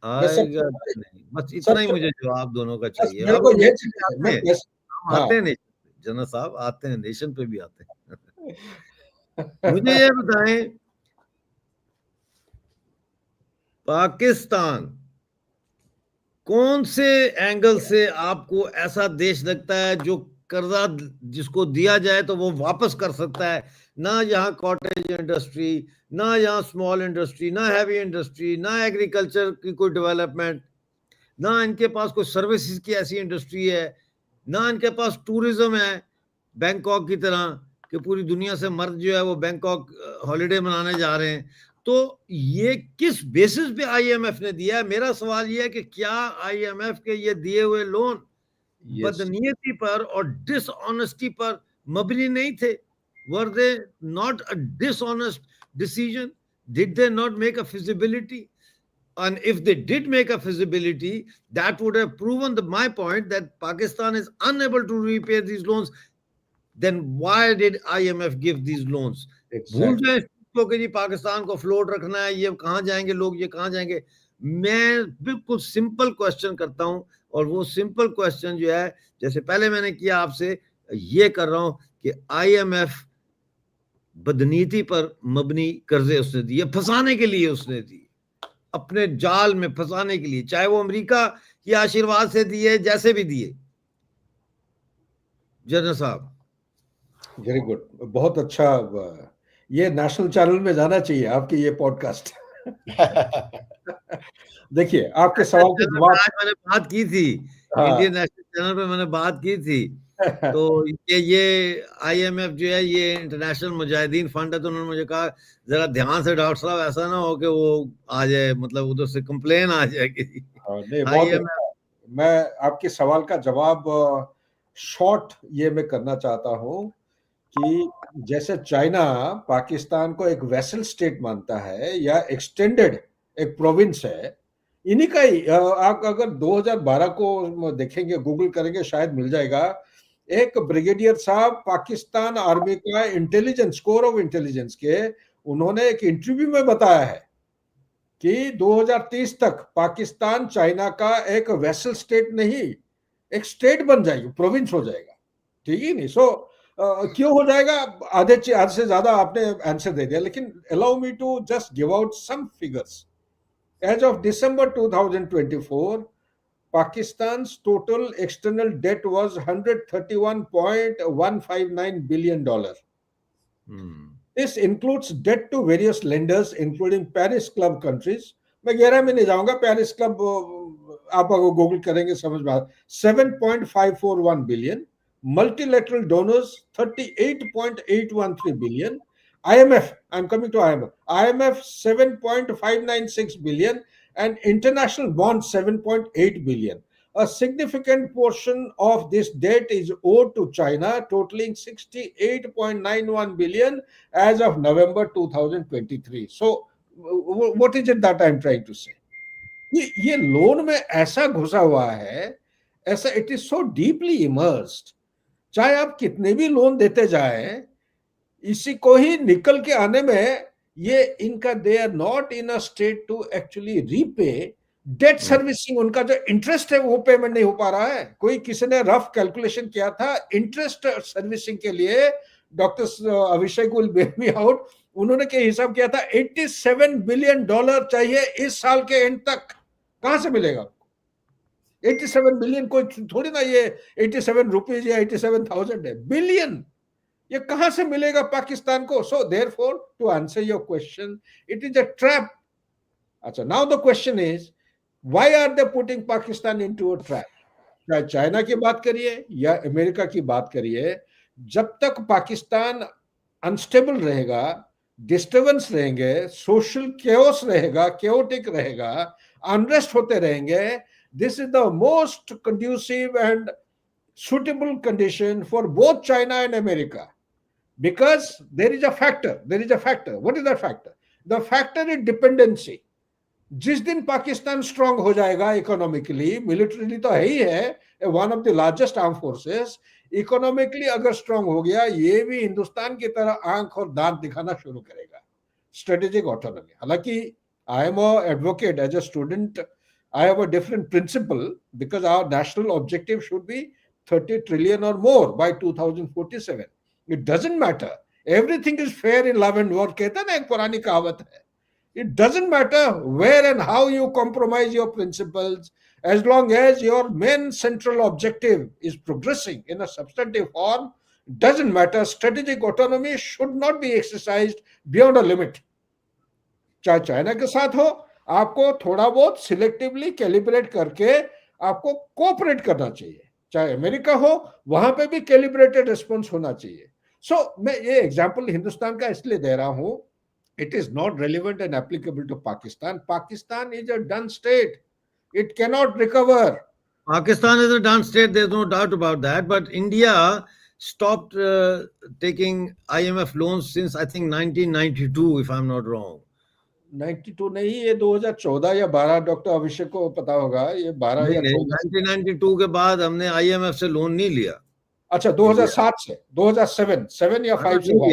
मैं आएगा सबसे नहीं, बस इतना ही सबसे मुझे जवाब दोनों का बस चाहिए। मेरे अब को ये नेशन पे चाहिए, आते मैं हैं, हम हाँ आते हैं नेशन पे, जनरल साहब आते हैं नेशन पे भी आते हैं। मुझे ये बताएं, पाकिस्तान कौन से एंगल से आपको ऐसा देश लगता है जो कर्जा जिसको दिया जाए तो वो वापस कर सकता है? ना यहाँ कॉटेज इंडस्ट्री, ना यहाँ स्मॉल इंडस्ट्री, ना हैवी इंडस्ट्री, ना एग्रीकल्चर की कोई डेवलपमेंट, ना इनके पास कोई सर्विसेज की ऐसी इंडस्ट्री है, ना इनके पास टूरिज्म है बैंकॉक की तरह कि पूरी दुनिया से मर्द जो है वो बैंकॉक हॉलिडे मनाने जा रहे हैं। तो ये किस बेसिस पे आईएमएफ ने दिया है? मेरा सवाल ये है कि क्या आईएमएफ के ये दिए हुए लोन बदनीयती पर और डिसऑनेस्टी पर मबनी नहीं थे? Were they not a dishonest decision? Did they not make a feasibility? And if they did make a feasibility, that would have proven my point that Pakistan is unable to repay these loans. Then why did IMF give these loans? भूल जाए इसको कि जी पाकिस्तान को फ्लोट रखना है, ये कहाँ जाएंगे लोग, ये कहाँ जाएंगे। मैं बिल्कुल सिंपल क्वेश्चन करता हूं, और वो सिंपल क्वेश्चन जो है, जैसे पहले मैंने किया आपसे, ये कर रहा हूं कि आईएमएफ बदनीति पर मबनी कर्जे उसने दिए, फंसाने के लिए उसने दिए, अपने जाल में फंसाने के लिए, चाहे वो अमेरिका के आशीर्वाद से दिए, जैसे भी दिए। जनरल साहब, वेरी गुड, बहुत अच्छा। ये नेशनल चैनल में जाना चाहिए आपकी ये पॉडकास्ट। देखिए आपके सवाल के जवाब आज मैंने बात की थी, इंडियन नेशनल चैनल पे मैंने बात की थी, तो ये आईएमएफ जो है ये इंटरनेशनल मुजाहिदीन फंड है, तो उन्होंने मुझे कहा जरा ध्यान से डॉक्टर साहब, ऐसा ना हो कि वो आ जाए, मतलब उधर से कंप्लेन आ जाएगी। नहीं, बहुत अच्छा। मैं आपके सवाल का जवाब शॉर्ट ये मैं करना चाहता हूँ कि जैसे चाइना पाकिस्तान को एक वेसल स्टेट मानता है या एक्सटेंडेड एक प्रोविंस है, इन्हीं का ही आप अगर 2012 को देखेंगे, गूगल करेंगे, शायद मिल जाएगा। एक ब्रिगेडियर साहब पाकिस्तान आर्मी का इंटेलिजेंस, कोर ऑफ इंटेलिजेंस के, उन्होंने एक इंटरव्यू में बताया है कि 2030 तक पाकिस्तान चाइना का एक वेसल स्टेट नहीं, एक स्टेट बन जाएगी, प्रोविंस हो जाएगा। ठीक है नहीं? सो क्यों हो जाएगा? आधे से ज्यादा आपने आंसर दे दिया, लेकिन allow me to just give out some figures. As of December 2024, Pakistan's total external debt was $131.159 billion. This includes debt to various lenders, including Paris Club countries. मैं गहरा में नहीं जाऊंगा, पेरिस क्लब आप अगर गूगल करेंगे समझ में आता, 7.541 billion, multilateral donors 38.813 billion, IMF, I'm coming to IMF 7.596 billion, and international bonds 7.8 billion. A significant portion of this debt is owed to China, totaling 68.91 billion as of November 2023. So what is it that I'm trying to say? ये लोन में ऐसा घुसा हुआ है, ऐसा, it is so deeply immersed, चाहे आप कितने भी लोन देते जाएं, इसी को ही निकल के आने में ये इनका, they are not in a state to actually repay debt servicing. उनका जो इंटरेस्ट है वो पेमेंट नहीं हो पा रहा है। कोई किसी ने रफ कैलकुलेशन किया था इंटरेस्ट सर्विसिंग के लिए, doctor Abhishek will bail me out, उन्होंने क्या हिसाब किया था, $87 बिलियन चाहिए इस साल के एंड तक। कहां से मिलेगा? 87 बिलियन कोई थोड़ी ना ये 87 रुपीज या 87,000 है, बिलियन। ये कहां से मिलेगा पाकिस्तान को? So therefore, to answer your question, it is a trap. अच्छा, now the question is, why are they putting Pakistan into a trap? चाहे चाइना की बात करिए या अमेरिका की बात करिए, जब तक पाकिस्तान अनस्टेबल रहेगा, डिस्टर्बेंस रहेंगे, सोशल केओस रहेगा, केओटिक रहेगा, अनरेस्ट होते रहेंगे, this is the most conducive and suitable condition for both China and America, because there is a factor. What is that factor? The factor is dependency. जिस दिन पाकिस्तान स्ट्रांग हो जाएगा इकोनॉमिकली, मिलिट्रीली तो है ही है, one of the largest arm forces, economically अगर स्ट्रांग हो गया, ये भी हिंदुस्तान की तरह आंख और दांत दिखाना शुरू करेगा। स्ट्रेटेजिक ऑटोनॉमी, हालांकि I am a advocate, as a student I have a different principle, because our national objective should be 30 trillion or more by 2047. It doesn't matter. Everything is fair in love and war, कहता है ना, एक पुरानी कहावत है। It doesn't matter where and how you compromise your principles, as long as your main central objective is progressing in a substantive form. Doesn't matter. Strategic autonomy should not be exercised beyond a limit. चाहे चाइना के साथ हो, आपको थोड़ा बहुत सिलेक्टिवली कैलिब्रेट करके आपको कोऑपरेट करना चाहिए। चाहे अमेरिका हो, वहां पे भी कैलिब्रेटेड रिस्पॉन्स होना चाहिए। सो मैं ये एग्जांपल हिंदुस्तान का इसलिए दे रहा हूं, it is not relevant and applicable to Pakistan. Pakistan is a done state, it can not recover. Pakistan is a done state, there's no doubt about that, but India stopped taking IMF loans since I think 1992, if I'm not wrong. 92 नहीं, ये 2014 या 12, डॉक्टर अभिषेक को पता होगा, ये 12 या 1992 के बाद हमने IMF से लोन नहीं लिया। अच्छा, 2007 से 2007 या 5 से नहीं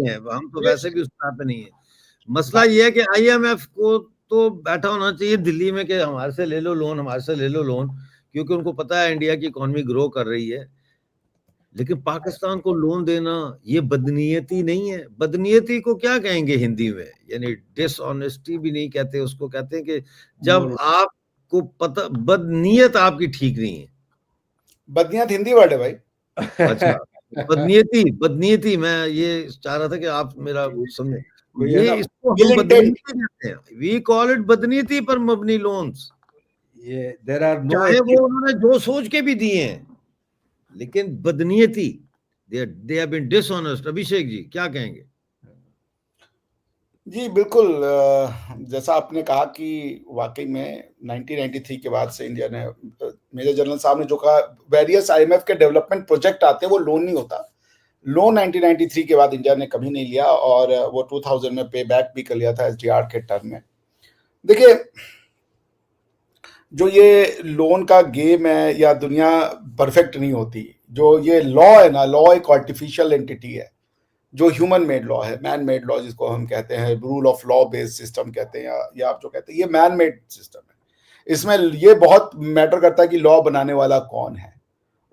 है, हम तो वैसे भी उस तरह पे नहीं है। मसला ये है कि IMF को तो बैठा होना चाहिए दिल्ली में कि हमारे से ले लो लोन, क्योंकि उनको पता है इंडिया की इकोनॉमी ग्रो कर रही है। लेकिन पाकिस्तान को लोन देना ये बदनीयती नहीं है। बदनीयती को क्या कहेंगे हिंदी में, यानी डिसऑनेस्टी भी नहीं कहते उसको, कहते हैं कि जब आपको पता बदनीयत आपकी ठीक नहीं है। बदनीयत हिंदी वर्ड है भाई। अच्छा, बदनीयती मैं ये चाह रहा था कि आप मेरा समझे, ये इसको हम बदनीयती कहते हैं, वी कॉल इट बदनीयती पर मबनी लोन्स। ये देयर आर नो, चाहे वो उन्होंने जो सोच के भी दिए हैं, लेकिन बदनीयती, they have been dishonest. Abhishek ji क्या कहेंगे? जी बिल्कुल, जैसा आपने कहा कि वाकई में 1993 के बाद से इंडिया ने, मेजर जनरल साहब ने जो कहा, वेरियस IMF के डेवलपमेंट प्रोजेक्ट आते हैं, वो लोन नहीं होता। लोन 1993 के बाद इंडिया ने कभी नहीं लिया, और वो 2000 में पे बैक भी कर लिया था SDR के टर्म में। देखिए, जो ये लोन का गेम है, या दुनिया परफेक्ट नहीं होती। जो ये लॉ है ना, लॉ एक आर्टिफिशियल एंटिटी है, जो ह्यूमन मेड लॉ है, मैन मेड लॉ जिसको हम कहते हैं, rule of law based system कहते हैं, या आप जो कहते हैं, ये मैन मेड सिस्टम है। इसमें ये बहुत मैटर करता है कि लॉ बनाने वाला कौन है,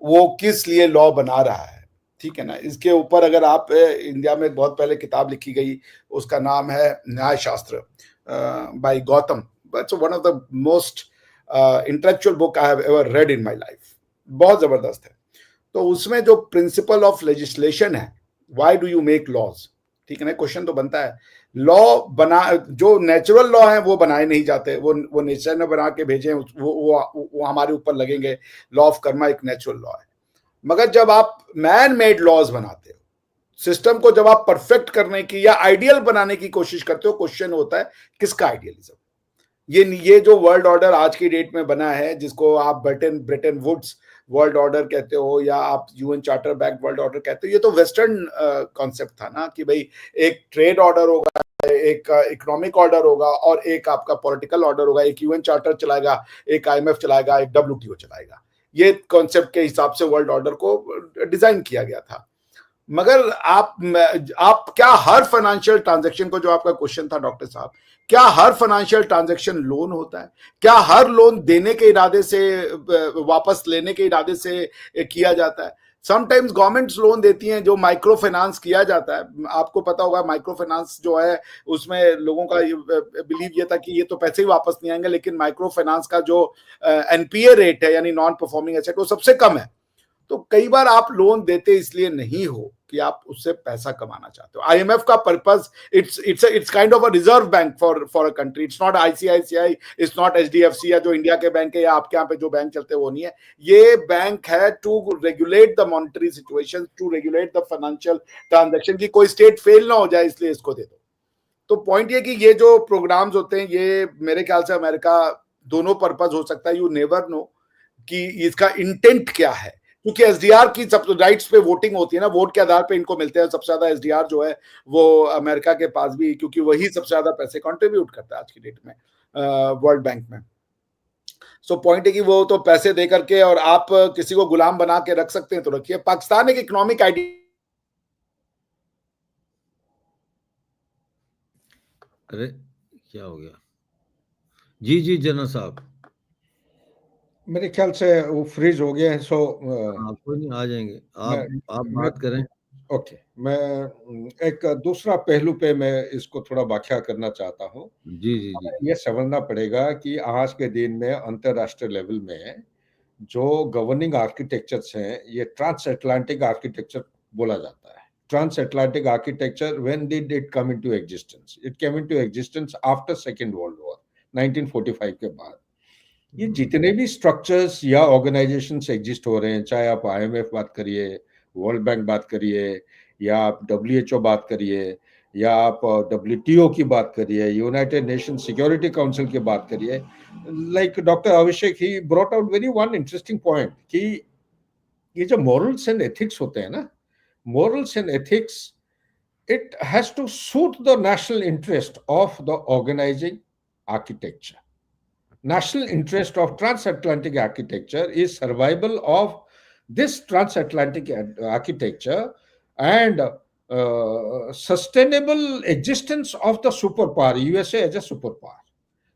वो किस लिए लॉ बना रहा है, ठीक है ना। इसके ऊपर अगर आप, इंडिया में बहुत पहले किताब लिखी गई, उसका नाम है Nyaya Shastra by Gautam. It's one of the most intellectual book I have ever read in my life, बहुत जबरदस्त है। तो उसमें जो प्रिंसिपल ऑफ लेजिस्लेशन है, why do you make laws, ठीक है ना, क्वेश्चन तो बनता है। लॉ बना, जो नेचुरल लॉ है वो बनाए नहीं जाते, वो नेचर ने बना के भेजे, वो हमारे ऊपर लगेंगे। लॉ ऑफ कर्मा एक नेचुरल लॉ है। मगर जब आप मैन मेड लॉज बनाते हो, सिस्टम को जब आप परफेक्ट करने की या आइडियल बनाने की कोशिश करते हो, क्वेश्चन होता है किसका आइडियलिज्म। ये जो वर्ल्ड ऑर्डर आज की डेट में बना है, जिसको आप ब्रिटेन वुड्स वर्ल्ड ऑर्डर कहते हो, या आप UN charter backed world order कहते हो, ये तो वेस्टर्न कॉन्सेप्ट था ना, कि भाई एक ट्रेड ऑर्डर होगा, एक इकोनॉमिक ऑर्डर होगा, और एक आपका पॉलिटिकल ऑर्डर होगा। एक यूएन चार्टर चलाएगा, एक IMF चलाएगा, एक WTO चलाएगा। ये कॉन्सेप्ट के हिसाब से वर्ल्ड ऑर्डर को डिजाइन किया गया था। मगर आप क्या हर फाइनेंशियल ट्रांजैक्शन को, जो आपका क्वेश्चन था डॉक्टर साहब, क्या हर फाइनेंशियल ट्रांजैक्शन लोन होता है? क्या हर लोन देने के इरादे से, वापस लेने के इरादे से किया जाता है? समटाइम्स गवर्नमेंट्स लोन देती हैं, जो माइक्रो फाइनेंस किया जाता है। आपको पता होगा माइक्रो फाइनेंस जो है, उसमें लोगों का बिलीव ये था कि ये तो पैसे ही वापस नहीं आएंगे, लेकिन माइक्रो फाइनेंस का जो NPA रेट है, यानी नॉन परफॉर्मिंग एसेट, वो सबसे कम है। तो कई बार आप लोन देते इसलिए नहीं हो कि आप उससे पैसा कमाना चाहते हो। IMF का purpose, it's kind of a reserve bank for a country. It's not ICICI, it's not HDFC, या जो इंडिया के बैंक है, या आपके यहाँ पे जो बैंक चलते हैं वो नहीं है। ये बैंक है to regulate the monetary situation, to regulate the financial transaction, की कोई स्टेट फेल ना हो जाए, इसलिए इसको दे दो। तो पॉइंट ये कि ये जो प्रोग्राम्स होते हैं, ये मेरे ख्याल से अमेरिका, दोनों पर्पस हो सकता है, यू नेवर नो कि इसका इंटेंट क्या है। क्योंकि SDR की सब राइट्स पे वोटिंग होती है ना, वोट के आधार पे इनको मिलते हैं। सबसे ज्यादा SDR जो है वो अमेरिका के पास भी, क्योंकि वही सबसे ज्यादा पैसे कंट्रीब्यूट करता है आज की डेट में वर्ल्ड बैंक में। सो पॉइंट है कि वो तो पैसे दे करके, और आप किसी को गुलाम बना के रख सकते हैं तो रखिए। पाकिस्तान एक इकोनॉमिक आइडिया। अरे क्या हो गया? जी जी जनरल साहब, मेरे ख्याल से वो फ्रीज हो गए हैं। सो कोई नहीं, आ जाएंगे। आप मैं बात करें। ओके, मैं एक दूसरा पहलू पे मैं इसको थोड़ा व्याख्या करना चाहता हूँ। जी जी जी। ये समझना पड़ेगा कि आज के दिन में अंतरराष्ट्रीय लेवल में जो गवर्निंग आर्किटेक्चर्स हैं, ये ट्रांस अटलांटिक आर्किटेक्चर बोला जाता है। Transatlantic architecture, when did it come into existence? It came into existence after second world war, 1945 के बाद। ये जितने भी स्ट्रक्चर्स या ऑर्गेनाइजेशंस एग्जिस्ट हो रहे हैं, चाहे आप IMF बात करिए, वर्ल्ड बैंक बात करिए, या आप WHO बात करिए, या आप WTO की बात करिए, यूनाइटेड नेशन सिक्योरिटी काउंसिल की बात करिए, like doctor Abhishek he brought out very one interesting point कि ये जो मॉरल्स एंड एथिक्स होते हैं ना, morals and ethics, it has to suit the national interest of the organizing architecture. National interest of transatlantic architecture is survival of this transatlantic architecture and sustainable existence of the superpower, USA as a superpower.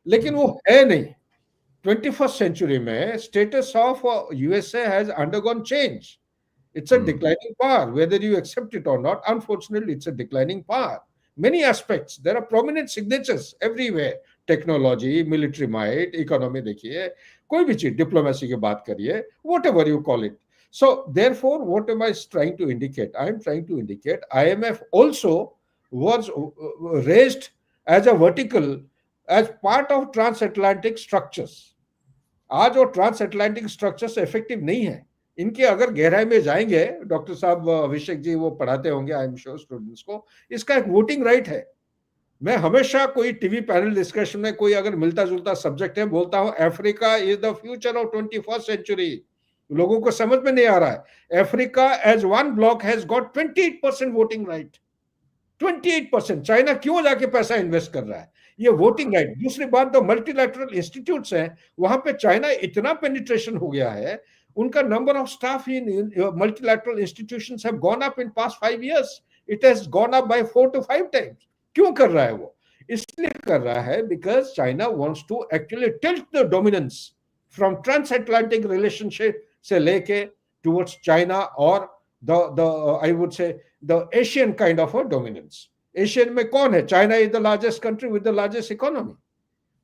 लेकिन वो है नहीं। 21st century में status of USA has undergone change. It's a declining power, whether you accept it or not. Unfortunately, it's a declining power. Many aspects, there are prominent signatures everywhere. Technology, military might, economy देखिए, कोई भी चीज, डिप्लोमेसी की बात करिए, what ever you call it. So therefore, what am I trying to indicate? I am trying to indicate IMF also was raised as a vertical, as part of transatlantic structures. आज वो ट्रांसएटलांटिक स्ट्रक्चर्स इफेक्टिव नहीं है. इनके अगर गहराई में जाएंगे, डॉक्टर साहब अभिषेक जी वो पढ़ाते होंगे, आई एम श्योर स्टूडेंट्स को, इसका एक वोटिंग राइट है. मैं हमेशा कोई टीवी पैनल डिस्कशन में कोई अगर मिलता जुलता सब्जेक्ट है, बोलता हूं Africa is the future of 21st century. लोगों को समझ में नहीं आ रहा है। Africa as one block has got 28% voting right, 28%। China क्यों जाके पैसा इन्वेस्ट कर रहा है? ये वोटिंग राइट। दूसरी बात, जो मल्टीलैटरल इंस्टीट्यूट्स हैं वहां पे चाइना इतना पेनिट्रेशन हो गया है, उनका number of staff in multilateral institutions have gone up in past 5 years, it has gone up by 4 to 5 times। क्यों कर रहा है वो? इसलिए कर रहा है because China wants to actually tilt the dominance from transatlantic relationship से लेके टुवर्ड्स चाइना और the I would say the Asian kind of a dominance। Asian में कौन है? China is the largest country with the largest economy।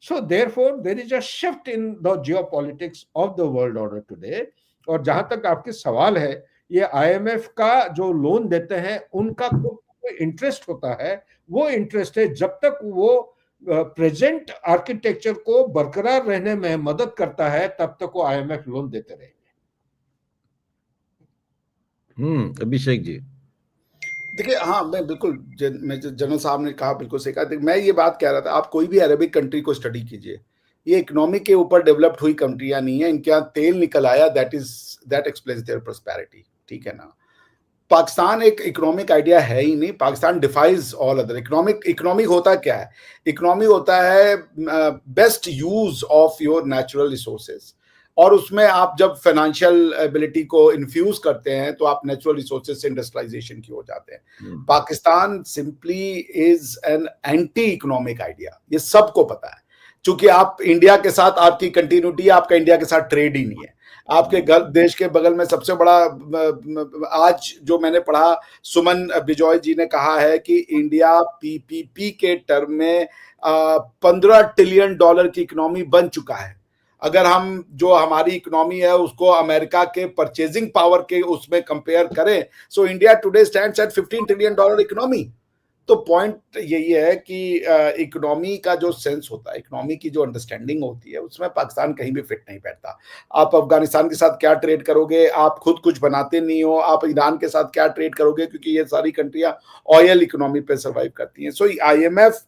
So therefore there is a shift in the geopolitics of the world order today। और जहां तक आपके सवाल है, ये IMF का जो लोन देते हैं उनका कोई इंटरेस्ट होता है, वो इंटरेस्ट है जब तक वो प्रेजेंट आर्किटेक्चर को बरकरार रहने में मदद करता है तब तक वो IMF लोन देते रहेंगे। अभिषेक जी देखिए, हाँ, मैं बिल्कुल जनरल साहब ने कहा बिल्कुल सही कहा। मैं ये बात कह रहा था, आप कोई भी अरेबिक कंट्री को स्टडी कीजिए, ये इकोनॉमी के ऊपर डेवलप्ड हुई कंट्रियां नहीं है, इनके यहाँ तेल निकल आया, दैट एक्सप्लेन्स देयर प्रोस्पेरिटी, ठीक है ना। पाकिस्तान एक इकोनॉमिक आइडिया है ही नहीं, Pakistan defies all other. Economic होता क्या है? इकोनॉमी होता है best use of your natural resources, और उसमें आप जब फाइनेंशियल एबिलिटी को इन्फ्यूज करते हैं तो आप नेचुरल रिसोर्सेज से इंडस्ट्रियलाइजेशन की हो जाते हैं। Pakistan simply is an anti economic idea, ये सबको पता है। चूंकि आप इंडिया के साथ आपकी कंटिन्यूटी, आपका इंडिया के साथ ट्रेड ही नहीं है। आपके देश के बगल में सबसे बड़ा, आज जो मैंने पढ़ा, सुमन बिजॉय जी ने कहा है कि इंडिया PPP के टर्म में $15 ट्रिलियन की इकोनॉमी बन चुका है। अगर हम जो हमारी इकोनॉमी है उसको अमेरिका के परचेजिंग पावर के उसमें कंपेयर करें, so India today stands eight $15 trillion economy. तो पॉइंट यही है कि इकोनॉमी का जो सेंस होता है, इकोनॉमी की जो अंडरस्टैंडिंग होती है, उसमें पाकिस्तान कहीं भी फिट नहीं बैठता। आप अफगानिस्तान के साथ क्या ट्रेड करोगे? आप खुद कुछ बनाते नहीं हो। आप ईरान के साथ क्या ट्रेड करोगे? क्योंकि ये सारी कंट्रियां ऑयल इकोनॉमी पे सर्वाइव करती हैं। सो IMF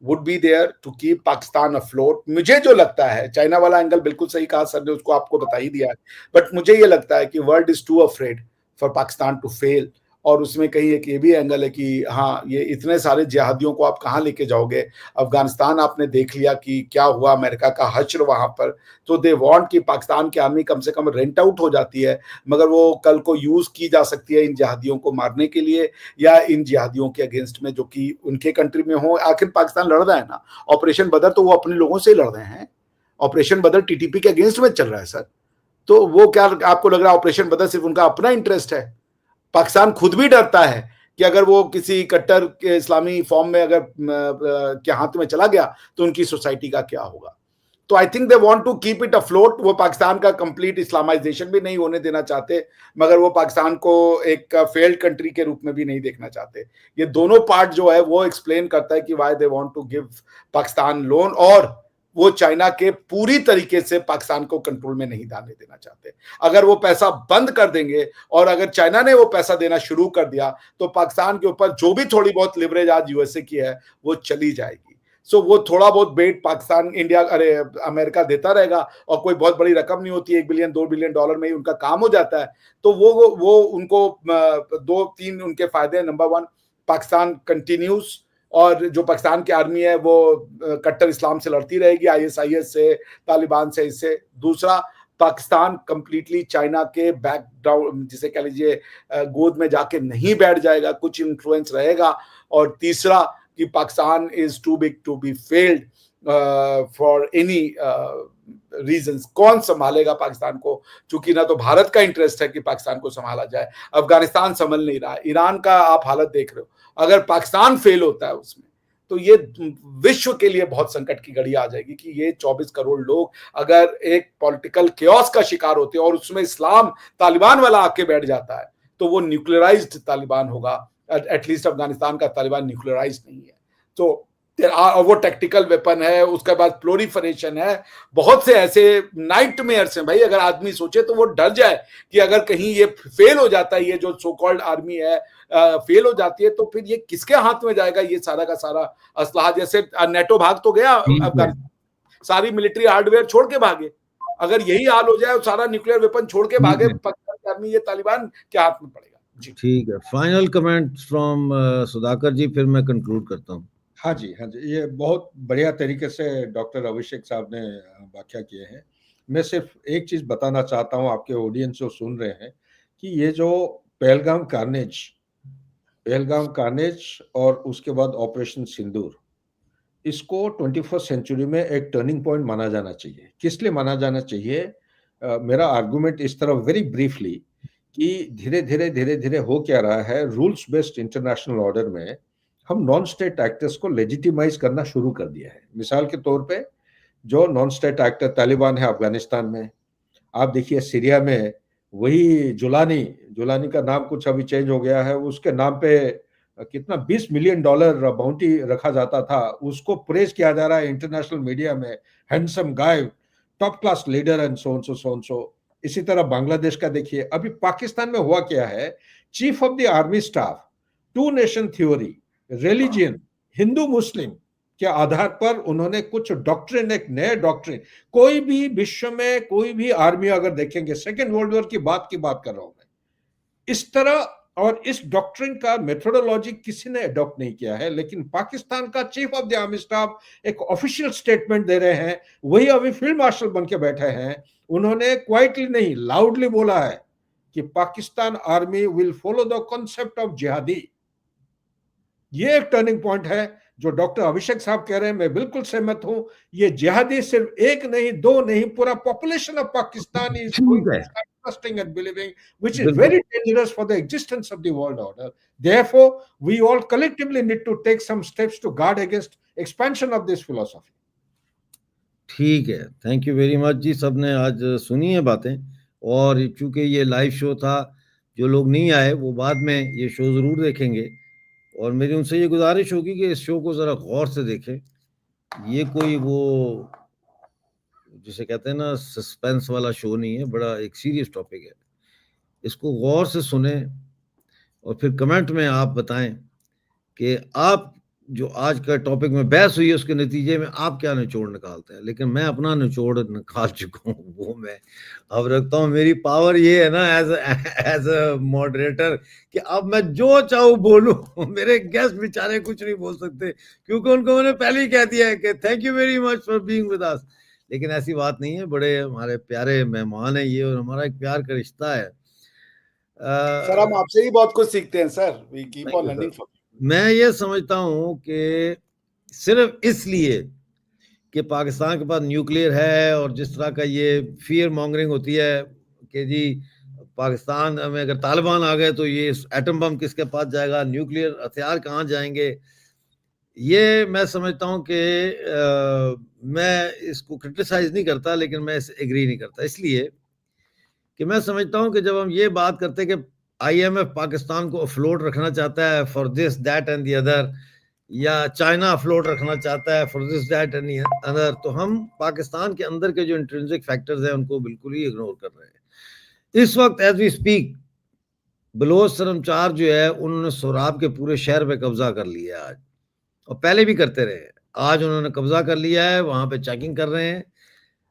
would be there to keep Pakistan afloat। मुझे जो लगता है, चाइना वाला एंगल बिल्कुल सही कहा सर ने, उसको आपको बता ही दिया है, बट मुझे ये लगता है कि world is too afraid for Pakistan to fail. और उसमें कहीं एक ये भी एंगल है कि हाँ, ये इतने सारे जिहादियों को आप कहाँ लेके जाओगे? अफगानिस्तान आपने देख लिया कि क्या हुआ, अमेरिका का हश्र वहां पर। तो दे वांट कि पाकिस्तान की आर्मी कम से कम रेंट आउट हो जाती है, मगर वो कल को यूज की जा सकती है इन जिहादियों को मारने के लिए या इन जिहादियों के अगेंस्ट में जो कि उनके कंट्री में हो। आखिर पाकिस्तान लड़ रहा है ना, ऑपरेशन बदर तो वो अपने लोगों से ही लड़ रहे हैं। ऑपरेशन बदर TTP के अगेंस्ट में चल रहा है सर। तो वो क्या आपको लग रहा है ऑपरेशन बदर सिर्फ उनका अपना इंटरेस्ट है? पाकिस्तान खुद भी डरता है कि अगर वो किसी कट्टर के इस्लामी फॉर्म में अगर के हाथ में चला गया तो उनकी सोसाइटी का क्या होगा। तो I think they want to keep it afloat. वो पाकिस्तान का कंप्लीट इस्लामाइजेशन भी नहीं होने देना चाहते, मगर वो पाकिस्तान को एक फेल्ड कंट्री के रूप में भी नहीं देखना चाहते। ये दोनों पार्ट जो है वो एक्सप्लेन करता है कि why they want to give Pakistan loan, और वो चाइना के पूरी तरीके से पाकिस्तान को कंट्रोल में नहीं डालने देना चाहते। अगर वो पैसा बंद कर देंगे और अगर चाइना ने वो पैसा देना शुरू कर दिया तो पाकिस्तान के ऊपर जो भी थोड़ी बहुत लिवरेज आज यूएसए की है वो चली जाएगी। सो वो थोड़ा बहुत बेट पाकिस्तान, इंडिया, अमेरिका देता रहेगा और कोई बहुत बड़ी रकम नहीं होती, $1 बिलियन $2 बिलियन में ही उनका काम हो जाता है। तो वो उनको 2-3 उनके फायदे हैं। नंबर 1, पाकिस्तान कंटिन्यूज, और जो पाकिस्तान की आर्मी है वो कट्टर इस्लाम से लड़ती रहेगी, ISIS से, तालिबान से, इससे। दूसरा, पाकिस्तान कंप्लीटली चाइना के बैकग्राउंड, जिसे कह लीजिए गोद में जाके नहीं बैठ जाएगा, कुछ इन्फ्लुएंस रहेगा। और तीसरा कि Pakistan is too big to be failed for any reasons. कौन संभालेगा पाकिस्तान को? चूंकि ना तो भारत का इंटरेस्ट है कि पाकिस्तान को संभाला जाए, अफगानिस्तान संभल नहीं रहा, ईरान का आप हालत देख रहे हो। अगर पाकिस्तान फेल होता है उसमें तो ये विश्व के लिए बहुत संकट की घड़ी आ जाएगी कि ये 24 करोड़ लोग अगर एक पॉलिटिकल केओस का शिकार होते हैं और उसमें इस्लाम तालिबान वाला आके बैठ जाता है तो वो न्यूक्लियराइज्ड तालिबान होगा। एटलीस्ट अफगानिस्तान का तालिबान न्यूक्लियराइज्ड नहीं है, तो वो टैक्टिकल वेपन है, उसके बाद प्लोरीफरेशन है, बहुत से ऐसे नाइटमेयर्स हैं भाई। अगर आदमी सोचे तो वो डर जाए कि अगर कहीं ये फेल हो जाता है, ये जो सो कॉल्ड आर्मी है फेल हो जाती है, तो फिर ये किसके हाथ में जाएगा ये सारा का सारा असलाह? जैसे नेटो भाग तो गया अफगानिस्तान, सारी मिलिट्री हार्डवेयर छोड़ के भागे। अगर यही हाल हो जाए और सारा न्यूक्लियर वेपन छोड़ के ठीक भागे है। पाकिस्तान की आर्मी, ये तालिबान के हाथ में पड़ेगा। जी ठीक है, फाइनल कमेंट फ्रॉम सुधाकर जी, फिर मैं कंक्लूड करता हूँ। हाँ जी, हाँ जी, ये बहुत बढ़िया तरीके से डॉक्टर अभिषेक साहब ने व्याख्या किए हैं। मैं सिर्फ एक चीज बताना चाहता हूँ आपके ऑडियंस जो सुन रहे हैं कि ये जो पहलगाम कार्नेज और उसके बाद ऑपरेशन सिंदूर, इसको 21st सेंचुरी में एक टर्निंग पॉइंट माना जाना चाहिए। किस लिए माना जाना चाहिए? मेरा आर्गुमेंट इस तरह वेरी ब्रीफली कि धीरे-धीरे हो क्या रहा है, रूल्स बेस्ड इंटरनेशनल ऑर्डर में हम नॉन स्टेट एक्टर्स को लेजिटिमाइज करना शुरू कर दिया है। मिसाल के तौर पे जो नॉन स्टेट एक्टर तालिबान है अफगानिस्तान में, आप देखिए सीरिया में वही जुलानी का नाम कुछ अभी चेंज हो गया है, उसके नाम पे कितना $20 मिलियन बाउंटी रखा जाता था, उसको प्रेज किया जा रहा है इंटरनेशनल मीडिया में, handsome guy, top class leader and so so. इसी तरह बांग्लादेश का देखिए, अभी पाकिस्तान में हुआ क्या है, chief of the army staff two nation theory, religion, Hindu Muslim के आधार पर उन्होंने कुछ डॉक्ट्रिन, एक नए डॉक्ट्रिन, कोई भी विश्व में कोई भी आर्मी अगर देखेंगे, सेकेंड वर्ल्ड वॉर की बात कर रहा हूं मैं, इस तरह और इस डॉक्ट्रिन का मेथोडोलॉजी किसी ने अडॉप्ट नहीं किया है। लेकिन पाकिस्तान का chief of the army staff एक ऑफिशियल स्टेटमेंट दे रहे हैं, वही अभी फील्ड मार्शल बन के बैठे हैं, उन्होंने क्वाइटली नहीं लाउडली बोला है कि Pakistan army will follow the concept of जिहादी। ये एक टर्निंग पॉइंट है जो डॉक्टर अभिषेक साहब कह रहे हैं, मैं बिल्कुल सहमत हूं। ये जिहादी सिर्फ एक नहीं, दो नहीं, पूरा population of Pakistan is going to start trusting and believing, which is very dangerous for the existence of the world order. Therefore, we all collectively need to take some steps to guard against expansion of this philosophy. ठीक है, थैंक यू वेरी मच जी, सबने आज सुनी है बातें। और चूंकि ये लाइव शो था, जो लोग नहीं आए वो बाद में ये शो ज़रूर देखेंगे, और मेरी उनसे ये गुजारिश होगी कि इस शो को ज़रा गौर से देखें। ये कोई वो जिसे कहते हैं ना सस्पेंस वाला शो नहीं है, बड़ा एक सीरियस टॉपिक है। इसको गौर से सुने और फिर कमेंट में आप बताएं कि आप जो आज का टॉपिक में बहस हुई है उसके नतीजे में आप क्या निचोड़ निकालते हैं। लेकिन मैं अपना निचोड़ निकाल चुका हूँ, वो मैं अब रखता हूँ। मेरी पावर ये है ना एज अ मॉडरेटर कि अब मैं जो चाहूँ बोलूँ। मेरे गेस्ट बेचारे कुछ नहीं बोल सकते क्योंकि उनको मैंने पहले ही कह दिया है कि thank you very much for being with us. लेकिन ऐसी बात नहीं है, बड़े हमारे प्यारे मेहमान है ये, और हमारा एक प्यार का रिश्ता है। सर हम आपसे ही बहुत कुछ सीखते हैं sir, we keep on learning from. मैं ये समझता हूं कि सिर्फ इसलिए कि पाकिस्तान के पास न्यूक्लियर है और जिस तरह का ये फियर मॉन्गरिंग होती है कि जी पाकिस्तान में अगर तालिबान आ गए तो ये एटम बम किसके पास जाएगा, न्यूक्लियर हथियार कहाँ जाएंगे, ये मैं समझता हूं कि मैं इसको क्रिटिसाइज नहीं करता, लेकिन मैं इससे एग्री नहीं करता। इसलिए कि मैं समझता हूं कि जब हम ये बात करते हैं कि IMF पाकिस्तान को अफ्लोट रखना चाहता है for this that and the other, या चाइना अफ्लोट रखना चाहता है for this that and the other, तो हम पाकिस्तान के अंदर के जो इंट्रिंसिक फैक्टर्स हैं उनको बिल्कुल ही इग्नोर कर रहे हैं। इस वक्त एज वी स्पीक बलोच शर्मचार जो है उन्होंने सोराब के पूरे शहर पे कब्जा कर लिया है आज, और पहले भी करते रहे। आज उन्होंने कब्जा कर लिया है, वहां पे चेकिंग कर रहे हैं।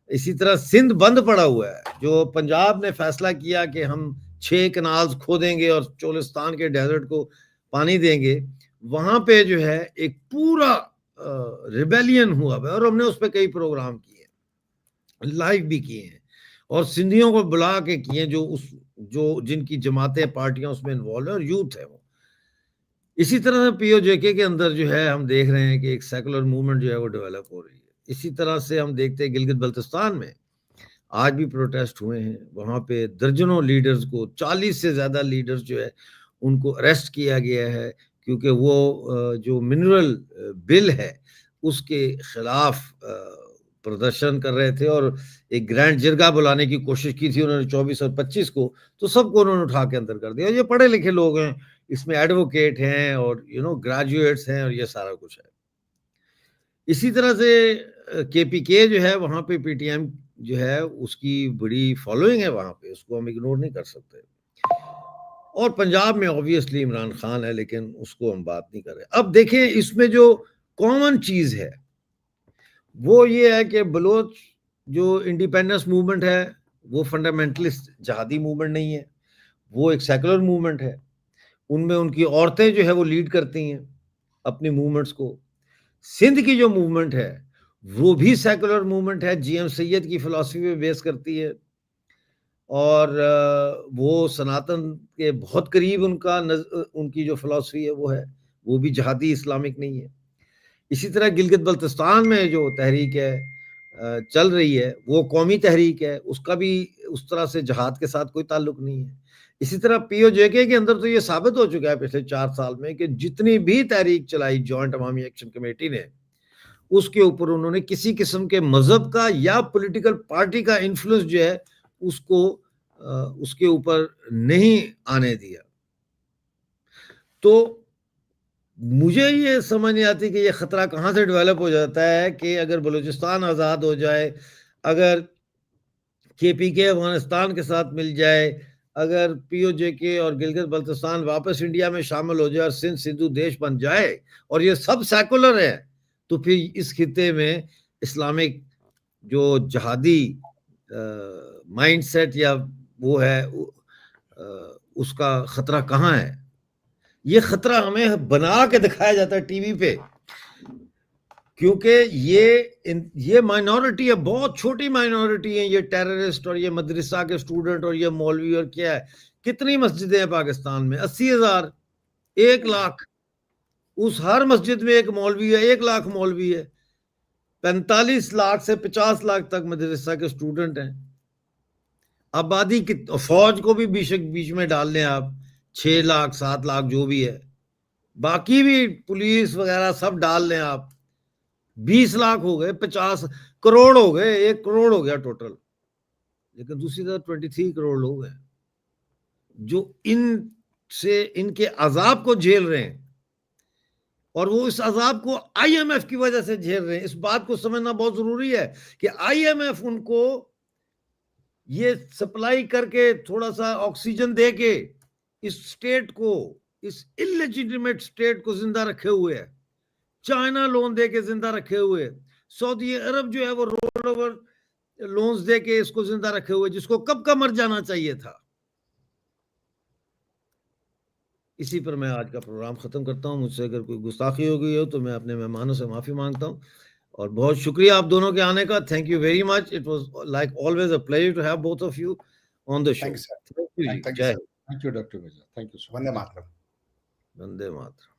इसी तरह सिंध बंद पड़ा हुआ है। जो पंजाब ने फैसला किया कि हम 6 कनाल्स खोदेंगे और चोलिस्तान के डेजर्ट को पानी देंगे, वहां पे जो है एक पूरा रिबेलियन हुआ है, और हमने उस पर कई प्रोग्राम किए, लाइव भी किए हैं, और सिंधियों को बुला के किए जो जिनकी जमातें पार्टियां उसमें इन्वॉल्व है और यूथ है वो। इसी तरह से POJK के अंदर जो है हम देख रहे हैं कि एक सेकुलर मूवमेंट जो है वो डेवलप हो रही है। इसी तरह से हम देखते हैं गिलगित बल्तिस्तान में आज भी प्रोटेस्ट हुए हैं, वहां पे दर्जनों लीडर्स को, 40 से ज्यादा लीडर्स जो है उनको अरेस्ट किया गया है, क्योंकि वो जो मिनरल बिल है उसके खिलाफ प्रदर्शन कर रहे थे, और एक ग्रैंड जिरगा बुलाने की कोशिश की थी उन्होंने 24 और 25 को, तो सबको उन्होंने उठा के अंदर कर दिया। ये पढ़े लिखे लोग हैं, इसमें एडवोकेट हैं और ग्रेजुएट्स हैं, और ये सारा कुछ है। इसी तरह से KPK जो है वहां पे PTM जो है उसकी बड़ी फॉलोइंग है वहां पे, उसको हम इग्नोर नहीं कर सकते। और पंजाब में ऑब्वियसली इमरान खान है, लेकिन उसको हम बात नहीं कर रहे। अब देखें इसमें जो कॉमन चीज है वो ये है कि बलोच जो इंडिपेंडेंस मूवमेंट है वो फंडामेंटलिस्ट जहादी मूवमेंट नहीं है, वो एक सेकुलर मूवमेंट है। उनमें उनकी औरतें जो है वो लीड करती हैं अपनी मूवमेंट्स को। सिंध की जो मूवमेंट है वो भी सेकुलर मूवमेंट है, जीएम सैयद की फिलॉसफी पे बेस करती है, और वो सनातन के बहुत करीब उनकी जो फिलॉसफी है वो भी जहादी इस्लामिक नहीं है। इसी तरह गिलगित बल्तिस्तान में जो तहरीक है चल रही है वो कौमी तहरीक है, उसका भी उस तरह से जहाद के साथ कोई ताल्लुक नहीं है। इसी तरह पीओजेके के अंदर तो ये साबित हो चुका है पिछले 4 साल में कि जितनी भी तहरीक चलाई जॉइंट अवामी एक्शन कमेटी ने, उसके ऊपर उन्होंने किसी किस्म के मजहब का या पॉलिटिकल पार्टी का इन्फ्लुएंस जो है उसको उसके ऊपर नहीं आने दिया। तो मुझे ये समझ नहीं आती कि ये खतरा कहाँ से डेवलप हो जाता है कि अगर बलूचिस्तान आज़ाद हो जाए, अगर केपीके अफगानिस्तान के साथ मिल जाए, अगर पीओजेके और गिलगित बल्तिस्तान वापस इंडिया में शामिल हो जाए और सिंध सिंधु देश बन जाए और ये सब सेकुलर है, तो फिर इस खित्ते में इस्लामिक जो जहादी माइंडसेट या वो है उसका खतरा कहाँ है? ये खतरा हमें बना के दिखाया जाता है टीवी पे, क्योंकि ये माइनॉरिटी है, बहुत छोटी माइनॉरिटी है, ये टेररिस्ट और ये मदरसा के स्टूडेंट और ये मौलवी और क्या है। कितनी मस्जिदें हैं पाकिस्तान में? 80,000, 1 लाख। उस हर मस्जिद में एक मौलवी है, 1 लाख मौलवी है। 45 लाख से 50 लाख तक मदरसा के स्टूडेंट हैं। आबादी की फौज को भी बीच में डाल लें आप, 6 लाख 7 लाख जो भी है, बाकी भी पुलिस वगैरह सब डाल लें आप, 20 लाख हो गए, 50 करोड़ हो गए, 1 करोड़ हो गया टोटल। लेकिन दूसरी तरफ 23 करोड़ लोग हैं जो इनके अजाब को झेल रहे हैं, और वो इस अजाब को आईएमएफ की वजह से झेल रहे हैं। इस बात को समझना बहुत जरूरी है कि आईएमएफ उनको ये सप्लाई करके थोड़ा सा ऑक्सीजन दे के इस स्टेट को, इस इलेजिटिमेट स्टेट को जिंदा रखे हुए है। चाइना लोन दे के जिंदा रखे हुए, सऊदी अरब जो है वो रोल ओवर लोन्स दे के इसको जिंदा रखे हुए, जिसको कब का मर जाना चाहिए था। इसी पर मैं आज का प्रोग्राम खत्म करता हूं। मुझसे अगर कोई गुस्ताखी हो गई हो तो मैं अपने मेहमानों से माफी मांगता हूं, और बहुत शुक्रिया आप दोनों के आने का। Thank you very much. It was like always a pleasure to have both of you on the show. Thank you, sir. Thank you, Thank you, जय sir. Thank you, Dr. Mirza. Thank you so much. Vande Mataram. Vande Mataram.